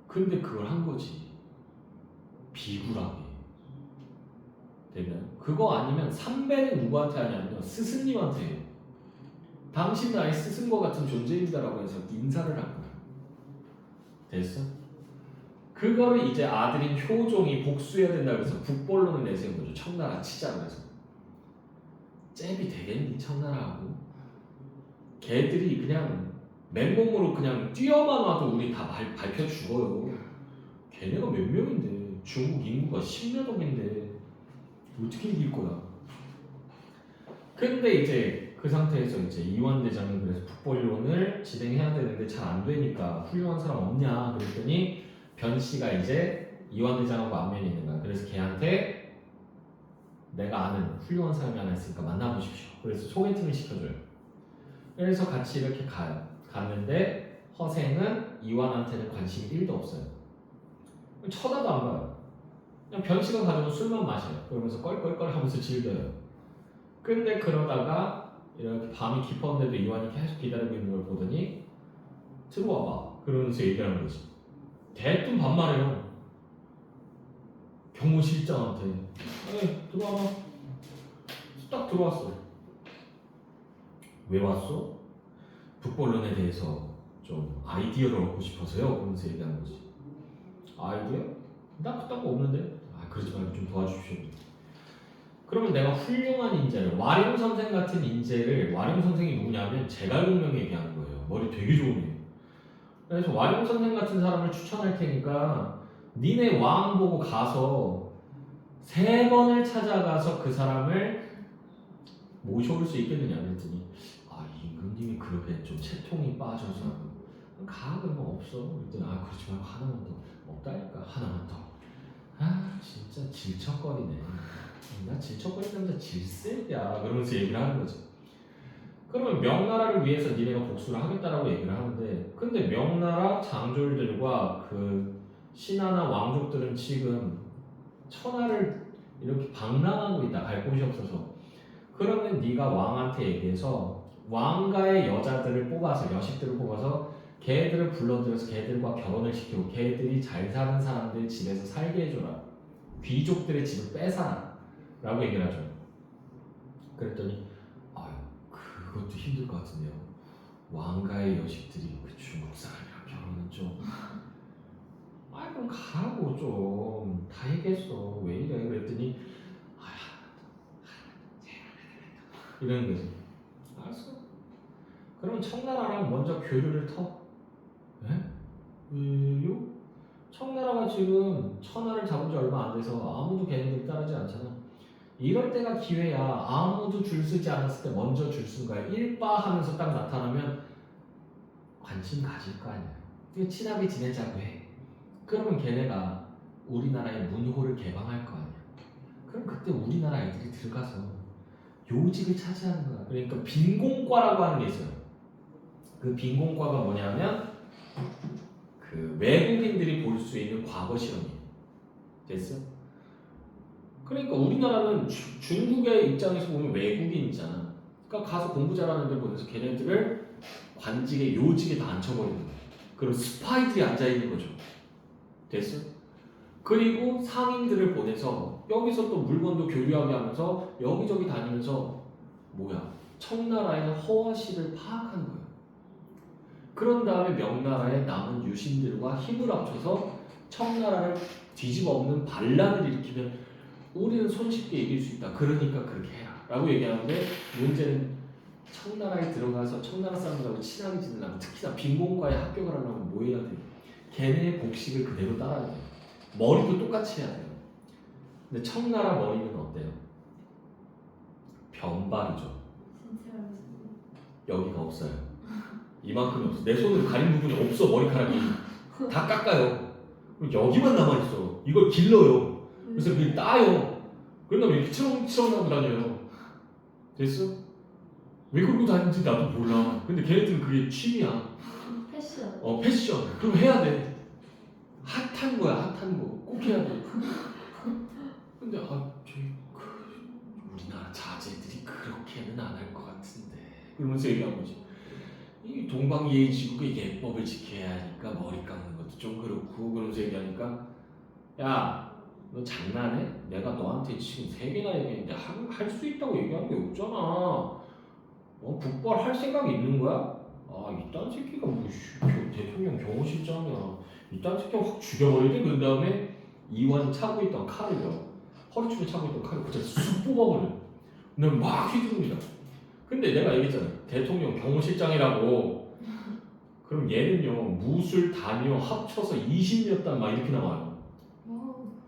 근데 그걸 한 거지. 비굴하게. 되면 그거 아니면 300은 누구한테 하냐면요. 스승님한테 해요. 당신 나의 스승과 같은 존재입니다라고 해서 인사를 한 거야. 됐어? 그거를 이제 아들인 효종이 복수해야 된다고 해서 국벌론을 내세운 거죠. 청나라 치자고 해서. 잽이 되겠니 청나라하고? 걔들이 그냥 맨몸으로 그냥 뛰어만 와도 우리 다 밟혀 죽어요. 걔네가 몇 명인데 중국 인구가 10몇 억인데 어떻게 이길 거야? 근데 이제 그 상태에서 이제 이완대장은 그래서 북벌론을 진행해야 되는데 잘 안 되니까 훌륭한 사람 없냐 그랬더니 변씨가 이제 이완대장하고 안면이 있는 거야. 그래서 걔한테 내가 아는 훌륭한 사람이 하나 있으니까 만나보십시오. 그래서 소개팅을 시켜줘요. 그래서 같이 이렇게 가요. 갔는데 허생은 이완한테는 관심이 1도 없어요. 쳐다도 안 봐요. 그냥 변씨가 가지고 술만 마셔요. 그러면서 껄껄껄 하면서 즐겨요. 근데 그러다가 이렇게 밤이 깊었는데도 이완이 계속 기다리고 있는 걸 보더니 들어와봐 그러면서 얘기하는 거지. 대뜸 반말해요. 경호실장한테 에이 들어와봐. 딱 들어왔어. 왜 왔어? 북벌론에 대해서 좀 아이디어를 얻고 싶어서요. 그러면서 얘기하는 거지. 아이디어? 나 그딴 거 없는데? 아 그러지 말고 좀 도와주십시오. 그러면 내가 훌륭한 인재를 와룡 선생 같은 인재를 와룡 선생이 누구냐면 제갈공명 얘기하는 거예요. 머리 되게 좋으네요. 그래서 와룡 선생 같은 사람을 추천할 테니까 니네 왕 보고 가서 3번을 찾아가서 그 사람을 모셔올 수 있겠느냐 그랬더니 아 임금님이 그렇게 좀 채통이 빠져서 가 그러면 없어. 그랬더니 아 그렇지 말고 하나만 더 없다니까 하나만 더. 아 진짜 질척거리네. 나 질척거리는 남자 질색이야 그러면서 얘기를 하는 거지. 그러면 명나라를 위해서 니네가 복수를 하겠다라고 얘기를 하는데 근데 명나라 장졸들과 그 신하나 왕족들은 지금 천하를 이렇게 방랑하고 있다. 갈 곳이 없어서. 그러면 네가 왕한테 얘기해서 왕가의 여자들을 뽑아서 여식들을 뽑아서 걔들을 불러들여서 걔들과 결혼을 시키고 걔들이 잘 사는 사람들 집에서 살게 해줘라. 귀족들의 집을 뺏어라 라고 얘기를 하죠. 그랬더니 아유 그것도 힘들 것 같은데요. 왕가의 여식들이 그 중국 사람이랑 결혼은 좀 아 그럼 가라고 좀 다 얘기했어. 왜 이래? 그랬더니 이러는 거지. 알았어. 그러면 청나라랑 먼저 교류를 터. 에? 왜요? 청나라가 지금 천하를 잡은 지 얼마 안 돼서 아무도 걔네들 따르지 않잖아. 이럴 때가 기회야. 아무도 줄 서지 않았을 때 먼저 줄 쓴 거야. 일바 하면서 딱 나타나면 관심 가질 거 아니야. 친하게 지내자고 해. 그러면 걔네가 우리나라의 문호를 개방할 거 아니야. 그럼 그때 우리나라 애들이 들어가서 요직을 차지하는 거야. 그러니까 빈공과라고 하는 게 있어요. 그 빈공과가 뭐냐면 그 외국인들이 볼 수 있는 과거 실험이에요. 됐어? 그러니까 우리나라는 중국의 입장에서 보면 외국인이잖아. 그러니까 가서 공부 잘하는 애들 보내서 걔네들을 관직에 요직에 다 앉혀버리는 거야. 그리고 스파이들이 앉아있는 거죠. 됐어? 그리고 상인들을 보내서 여기서 또 물건도 교류하게 하면서 여기저기 다니면서 뭐야? 청나라의 허와시를 파악하는 거예요. 그런 다음에 명나라의 남은 유신들과 힘을 합쳐서 청나라를 뒤집어 엎는 반란을 일으키면 우리는 손쉽게 이길 수 있다. 그러니까 그렇게 해라. 라고 얘기하는데 문제는 청나라에 들어가서 청나라 사람들하고 친하게 지내려면 특히나 빈곤과에 합격을 하려면 뭐 해야 돼요? 걔네의 복식을 그대로 따라야 돼요. 머리도 똑같이 해야 돼요. 근데 청나라 머리는 어때요? 변발이죠. 신체가 여기가 없어요. 이만큼이 없어. 내 손으로 가린 부분이 없어. 머리카락이 다 깎아요. 그럼 여기만 남아있어. 이걸 길러요. 그래서 그게 따요. 그런 다음에 이렇게 치렁치렁 하고 다녀요. 됐어? 왜 그러고 다니는지 나도 몰라. 근데 걔네들은 그게 취미야. 패션. 패션. 그럼 해야 돼. 핫한 거야, 핫한 거. 꼭 해야 돼. 근데 우리나라 자제들이 그렇게는 안 할 것 같은데. 그러면서 얘기한 거지. 이 동방예의지국의 예법을 지켜야 하니까 머리 깎는 것도 좀 그렇고. 그러면서 얘기하니까 야, 너 장난해? 내가 너한테 지금 3개나 얘기했는데 할 수 있다고 얘기한 게 없잖아. 북벌 할 생각이 있는 거야? 이딴 새끼가 뭐 대통령 경호실장이야. 이딴 새끼가 확 죽여버려야 돼. 그 다음에 이완 차고 있던 칼을요. 허리춤에 차고 있던 칼을 그냥 쑥 뽑아버려. 근데 막 휘두릅니다. 근데 내가 얘기했잖아. 대통령 경호실장이라고. 그럼 얘는요. 무술, 단요 합쳐서 20몇 단 막 이렇게 나와요.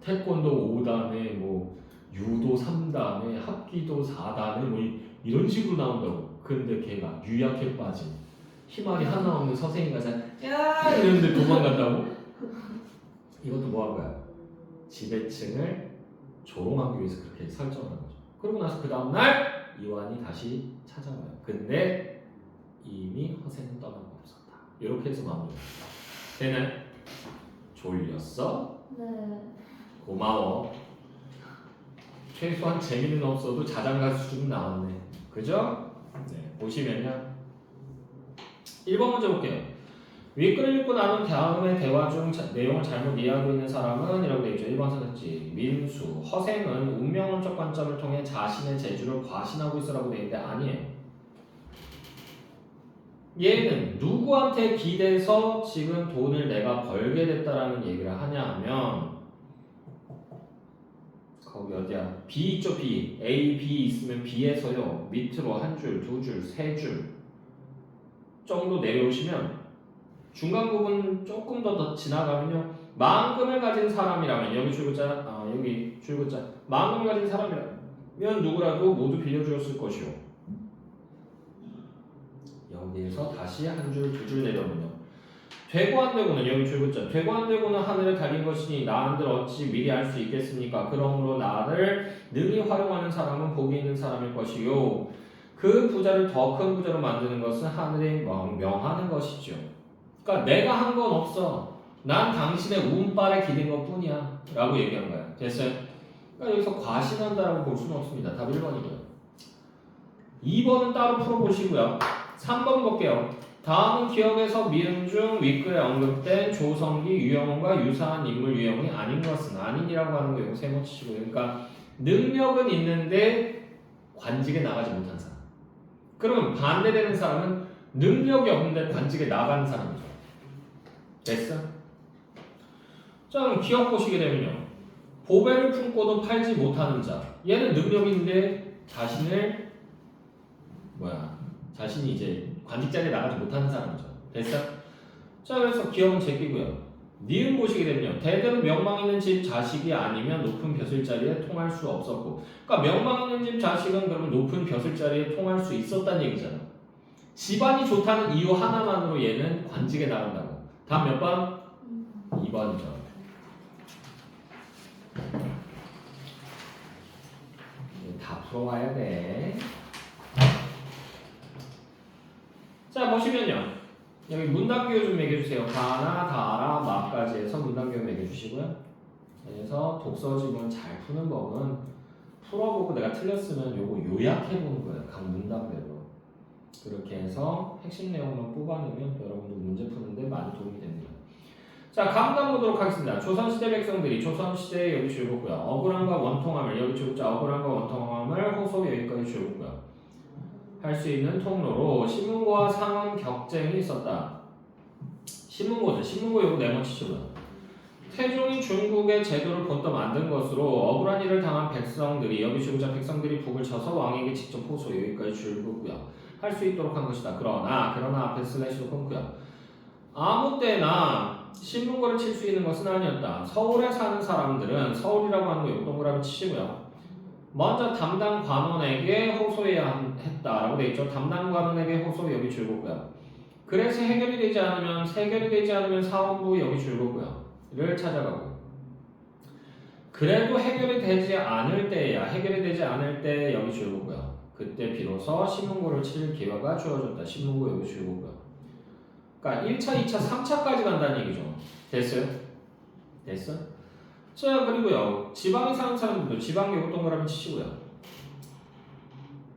태권도 5단에 뭐 유도 3단에 합기도 4단에 뭐 이런 식으로 나온다고. 근데 걔가 유약해 빠진 희망이 하나 없는 서생이 가서 야 이러는데 도망간다고? 이것도 뭐 한 거야? 지배층을 조롱하기 위해서 그렇게 설정한 거죠. 그러고 나서 그 다음날 이완이 다시 찾아와요. 근데 이미 허세는 떠나고 없었다. 이렇게 해서 마무리합니다. 걔는 졸렸어? 네. 고마워. 최소한 재미는 없어도 자장가 수준은 나왔네. 그죠? 네, 보시면요. 1번 문제 볼게요. 윗글을 읽고 나눈 다음의 대화 중 내용을 잘못 이해하고 있는 사람은 이라고 되어 있죠. 1번 선택지. 민수. 허생은 운명론적 관점을 통해 자신의 재주를 과신하고 있으라고 되어 있는데 아니에요. 얘는 누구한테 기대서 지금 돈을 내가 벌게 됐다라는 얘기를 하냐 하면 거기 어디야? B 있죠, B. A, B 있으면 B에서요. 밑으로 한 줄, 두 줄, 세 줄 정도 내려오시면 중간 부분 조금 더 지나가면요. 만금을 가진 사람이라면 여기 줄글자, 여기 줄글자. 만금을 가진 사람이라면 누구라도 모두 빌려주었을 것이요. 여기에서 다시 한 줄, 두 줄 내려오면요. 되고 안 되고는 여기 줄글자. 되고 안 되고는 하늘을 달린 것이니 나한들 어찌 미리 알 수 있겠습니까? 그러므로 나를 능히 활용하는 사람은 복이 있는 사람일 것이요. 그 부자를 더 큰 부자로 만드는 것은 하늘에 명하는 것이죠. 그러니까 내가 한 건 없어. 난 당신의 운빨에 기댄 것 뿐이야. 라고 얘기한 거야. 됐어요? 그러니까 여기서 과신한다라고 볼 수는 없습니다. 답 1번이고요. 2번은 따로 풀어보시고요. 3번 볼게요. 다음은 기억에서 미음 중 윗글에 언급된 조성기, 유영훈과 유사한 인물 유형이 아닌 것은 아닌이라고 하는 거 이거 세모 치시고요. 그러니까 능력은 있는데 관직에 나가지 못한 사람. 그러면 반대되는 사람은 능력이 없는데 관직에 나가는 사람이죠. 됐어? 자, 그럼 기억 보시게 되면요. 보배를 품고도 팔지 못하는 자. 얘는 능력이 있는데 자신이 이제 관직 자리에 나가지 못하는 사람이죠. 됐어? 자, 그래서 기억은 제끼고요. 니은 보시게 되면요. 대대로 명망 있는 집 자식이 아니면 높은 벼슬 자리에 통할 수 없었고. 그러니까 명망 있는 집 자식은 그러면 높은 벼슬 자리에 통할 수 있었다는 얘기잖아. 집안이 좋다는 이유 하나만으로 얘는 관직에 나간다고. 다음 몇 번? 2번이죠. 다 풀어와야 돼. 자, 보시면요. 여기 문단규 좀 매겨주세요. 가나, 다라, 마까지 해서 문단규 매겨주시고요. 그래서 독서 지문 잘 푸는 법은 풀어보고 내가 틀렸으면 요거 요약해보는 거예요. 각 문단별로. 그렇게 해서 핵심 내용만 뽑아내면 여러분들 문제 푸는데 많이 도움이 됩니다. 자, 감당 보도록 하겠습니다. 조선시대 백성들이 조선시대에 여기 줄였고요. 억울함과 원통함을 여기 줄였자 억울함과 원통함을 호소 여기까지 줄였고요. 할 수 있는 통로로 신문고와 상원 격쟁이 있었다. 신문고 요거 네모 치시고요. 태종이 중국의 제도를 본떠 만든 것으로 억울한 일을 당한 백성들이 여기 주고자 백성들이 북을 쳐서 왕에게 직접 호소 여기까지 줄고요. 할 수 있도록 한 것이다. 그러나 앞에 슬래시로 끊고요. 아무 때나 신문고를 칠 수 있는 것은 아니었다. 서울에 사는 사람들은 서울이라고 하는 거 이거 동그라미 치시고요. 먼저 담당 관원에게 호소해야 했다라고 돼 있죠. 담당 관원에게 호소 여기 줄고요. 그래서 해결이 되지 않으면 사원부 여기 줄고요. 를 찾아가고. 그래도 해결이 되지 않을 때 여기 줄고요. 그때 비로소 신문고를 칠 기회가 주어졌다. 신문고 여기 줄고요. 그러니까 1차, 2차, 3차까지 간다는 얘기죠. 됐어요? 됐어? 자, 그리고요. 지방에 사는 사람들도 지방 요거 동그라미 치시고요.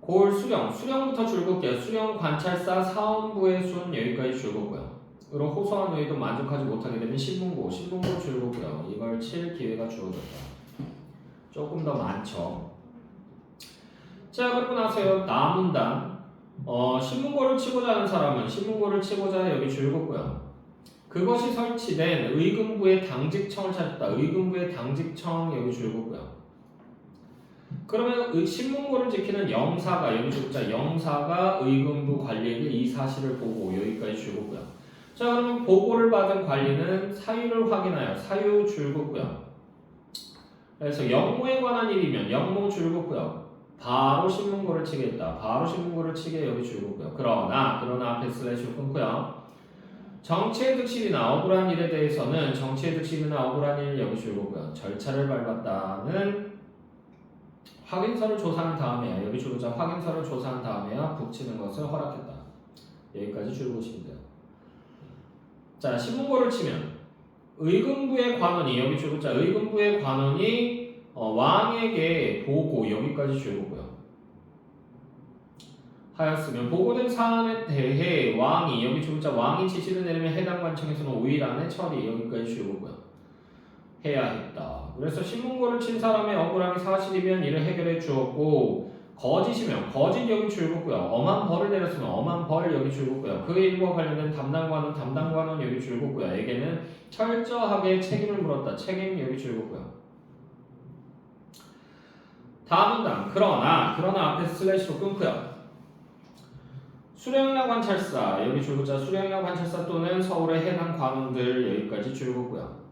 골 수령부터 줄글게요. 수령 관찰사 사원부의 순 여기까지 줄고요. 으로 호소한 의도 만족하지 못하게 되면 신문고 줄고요. 이걸 칠 기회가 주어졌다. 조금 더 많죠. 자, 그리고 나서요. 나문단. 신문고를 치고자 하는 사람은 신문고를 치고자 여기 줄고요. 그것이 설치된 의금부의 당직청을 찾았다. 의금부의 당직청 여기 줄고요. 그러면 신문고를 지키는 영사가 여기 줄자 영사가 의금부 관리에게 이 사실을 보고 여기까지 줄고요. 자, 그러면 보고를 받은 관리는 사유를 확인하여 사유 줄고요. 그래서 영모에 관한 일이면 영모 줄고요. 바로 신문고를 치겠다. 바로 신문고를 치게 여기 줄고요. 그러나 앞에 슬래시로 끊고요. 정치의 득실이나 억울한 일에 대해서는 정치의 득실이나 억울한 일 여기 줄고요. 절차를 밟았다는 확인서를 조사한 다음에야 여기 줄고자 확인서를 조사한 다음에야 북치는 것을 허락했다. 여기까지 줄고시면 돼요. 자, 신문고를 치면 의금부의 관원이 여기 줄고자 의금부의 관원이 왕에게 보고 여기까지 줄고요. 하였으면 보고된 사안에 대해 왕이 여기 줄자 왕이 지시를 내리면 해당 관청에서는 5일 안에 처리 여기까지 줄고요. 해야 했다. 그래서 신문고를 친 사람의 억울함이 사실이면 이를 해결해 주었고 거짓이면 거짓 여기 줄고요. 엄한 벌을 내렸으면 엄한 벌 여기 줄고요. 그 일과 관련된 담당관은 여기 줄고요. 에게는 철저하게 책임을 물었다. 책임 여기 줄고요. 다음 문단 그러나 앞에 슬래시로 끊고요. 수령이나 관찰사 여기 줄고자 수령이나 관찰사 또는 서울의 해당 관원들 여기까지 줄고요.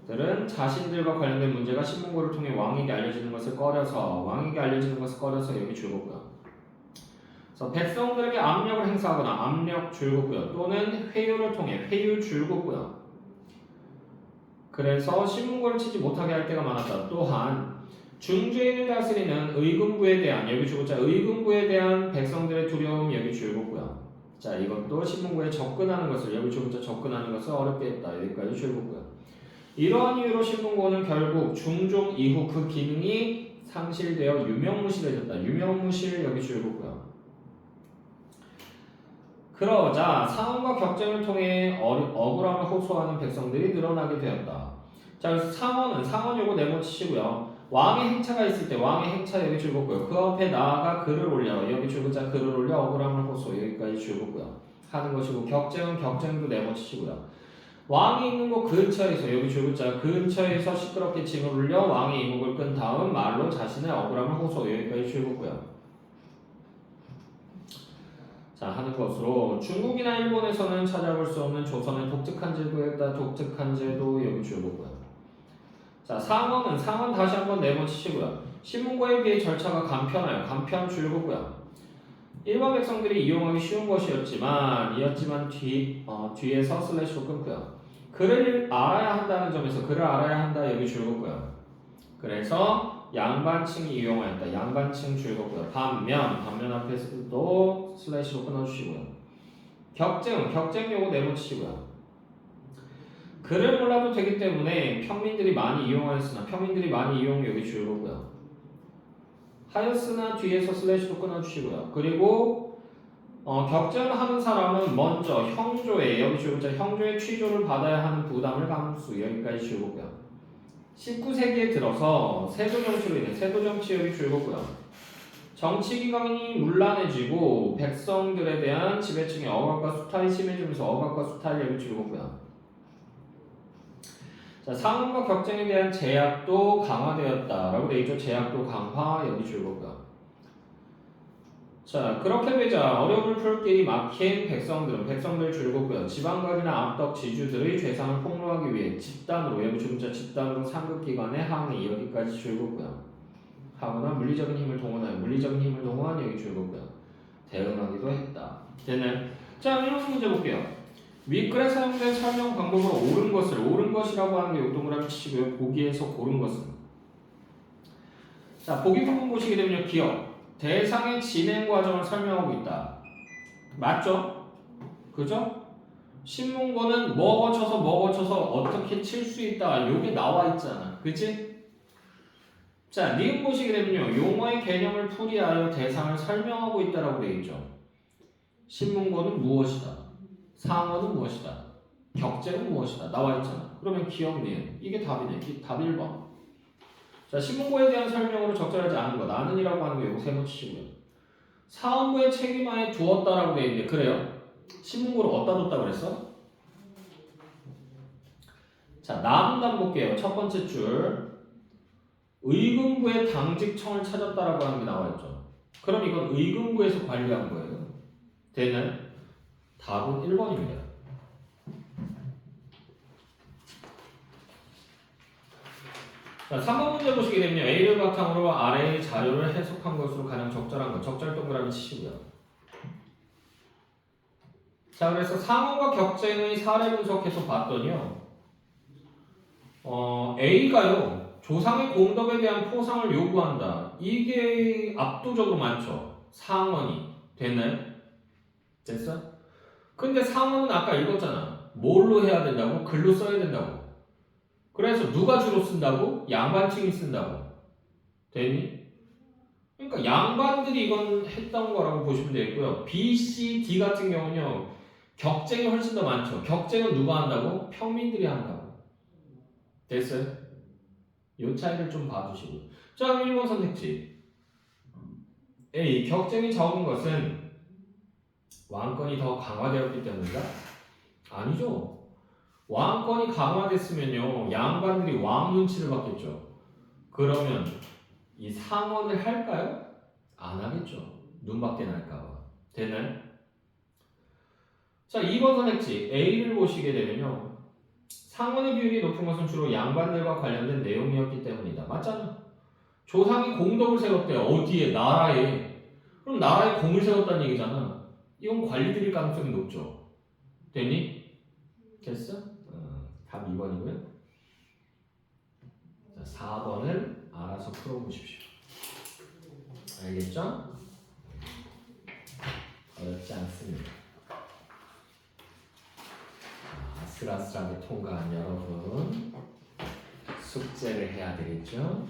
들은 자신들과 관련된 문제가 신문고를 통해 왕에게 알려지는 것을 꺼려서 여기 줄고요. 그래서 백성들에게 압력을 행사하거나 압력 줄고요. 또는 회유를 통해 회유 줄고요. 그래서 신문고를 치지 못하게 할 때가 많았다. 또한 중죄인을 다스리는 의금부에 대한 여기 줄고자 의금부에 대한 백성들의 두려움 여기 줄고요. 자, 이것도 신문고에 접근하는 것을 여기 줄고자 접근하는 것을 어렵게 했다. 여기까지 줄고요. 이러한 이유로 신문고는 결국 중종 이후 그 기능이 상실되어 유명무실해졌다. 유명무실 여기 줄고요. 그러자 상원과 격쟁을 통해 억울함을 호소하는 백성들이 늘어나게 되었다. 자, 그래서 상원 요거 네모치시고요. 왕의 행차가 있을 때 왕의 행차 여기 줄고요. 그 앞에 나아가 글을 올려 여기 줄고자 글을 올려 억울함을 호소 여기까지 줄고요. 하는 것이고 격쟁은 격쟁도 네모치시고요. 왕이 있는 곳 근처에서 여기 줄고자 근처에서 시끄럽게 징을 울려 왕의 이목을 끈 다음 말로 자신의 억울함을 호소 여기까지 줄고요. 자, 하는 것으로 중국이나 일본에서는 찾아볼 수 없는 조선의 독특한 제도였다. 독특한 제도 여기 줄고요. 자, 상원 다시 한번 네모치시고요. 신문고에 비해 절차가 간편하여 간편 줄고요. 일반 백성들이 이용하기 쉬운 것이었지만 뒤에서 슬래시로 끊고요. 글을 알아야 한다는 점에서 글을 알아야 한다 여기 줄고요. 그래서 양반층이 이용하였다. 양반층 줄고요. 반면 앞에서도 슬래시로 끊어주시고요. 격쟁 요거 네모치시고요. 글을 몰라도 되기 때문에 평민들이 많이 이용하였으나 평민들이 많이 이용 여기 줄고요. 하였으나 뒤에서 슬래시로 끊어주시고요. 그리고 격전을 하는 사람은 먼저 형조에 여기 줄고자 형조의 취조를 받아야 하는 부담을 감수 여기까지 줄고요. 19세기에 들어서 세도정치로 인해 세도정치 여기 줄고요. 정치기관이 문란해지고 백성들에 대한 지배층의 억압과 수탈이 심해지면서 억압과 수탈 여기 줄고요. 자, 상황과 격쟁에 대한 제약도 강화되었다라고 돼 있죠. 제약도 강화 여기 줄거고요. 자, 그렇게 되자 어려움을 풀 길이 막힌 백성들 줄거고요. 지방관이나 악덕 지주들의 죄상을 폭로하기 위해 집단으로 여기 중자 집단으로 상급기관에 항의 여기까지 줄거고요. 하거나 물리적인 힘을 동원한 여기 줄거고요. 대응하기도 했다. 되나요? 자, 이런 문제 볼게요. 윗글에 사용된 설명 방법으로 옳은 것이라고 하는 게 요 동그라미 치시고요. 보기에서 고른 것은. 자, 보기 부분 보시게 되면요. 기억. 대상의 진행 과정을 설명하고 있다. 맞죠? 그죠? 신문고는 뭐 거쳐서 어떻게 칠 수 있다. 요게 나와 있잖아. 그치? 자, 니은 보시게 되면요. 용어의 개념을 풀이하여 대상을 설명하고 있다라고 되어 있죠. 신문고는 무엇이다. 상어는 무엇이다. 격제는 무엇이다. 나와 있잖아. 그러면 기억 니은. 이게 답이네. 답 1번. 자, 신문고에 대한 설명으로 적절하지 않은 것. 나는이라고 하는 거 요거 세번 치시고요. 사원부의 책임하에 두었다라고 되어 있는데 그래요? 신문고를 어디다 뒀다 그랬어? 자, 나문단 볼게요. 첫 번째 줄. 의금부의 당직청을 찾았다라고 하는 게 나와 있죠. 그럼 이건 의금부에서 관리한 거예요. 되나요? 답은 1번입니다. 자, 3번 문제 보시게 되면 A를 바탕으로 아래의 자료를 해석한 것으로 가장 적절한 것. 적절 동그라미 치시고요. 자, 그래서 상호가 격쟁의 사례 분석해서 봤더니요. A가요. 조상의 공덕에 대한 포상을 요구한다. 이게 압도적으로 많죠. 상원이. 됐나요? 됐어? 근데 상원은 아까 읽었잖아. 뭘로 해야 된다고? 글로 써야 된다고. 그래서 누가 주로 쓴다고? 양반층이 쓴다고. 됐니? 그러니까 양반들이 이건 했던 거라고 보시면 되겠고요. B, C, D 같은 경우는요. 격쟁이 훨씬 더 많죠. 격쟁은 누가 한다고? 평민들이 한다고. 됐어요? 이 차이를 좀 봐주시고. 자, 1번 선택지. A. 격쟁이 적은 것은 왕권이 더 강화되었기 때문이다? 아니죠. 왕권이 강화됐으면요. 양반들이 왕 눈치를 받겠죠. 그러면 이 상원을 할까요? 안 하겠죠. 눈밖에 날까봐. 되나요? 자, 2번 선택지. A를 보시게 되면요. 상원의 비율이 높은 것은 주로 양반들과 관련된 내용이었기 때문이다. 맞잖아. 조상이 공덕을 세웠대. 어디에? 나라에. 그럼 나라에 공을 세웠다는 얘기잖아. 이건 관리 드릴 가능성이 높죠. 됐니? 됐어? 답 2번이고요. 자, 4번을 알아서 풀어보십시오. 알겠죠? 어렵지 않습니다. 자, 아슬아슬하게 통과한 여러분 숙제를 해야 되겠죠?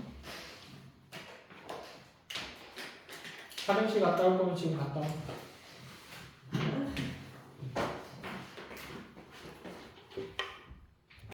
화장실 갔다 올 거면 지금 갔다 와.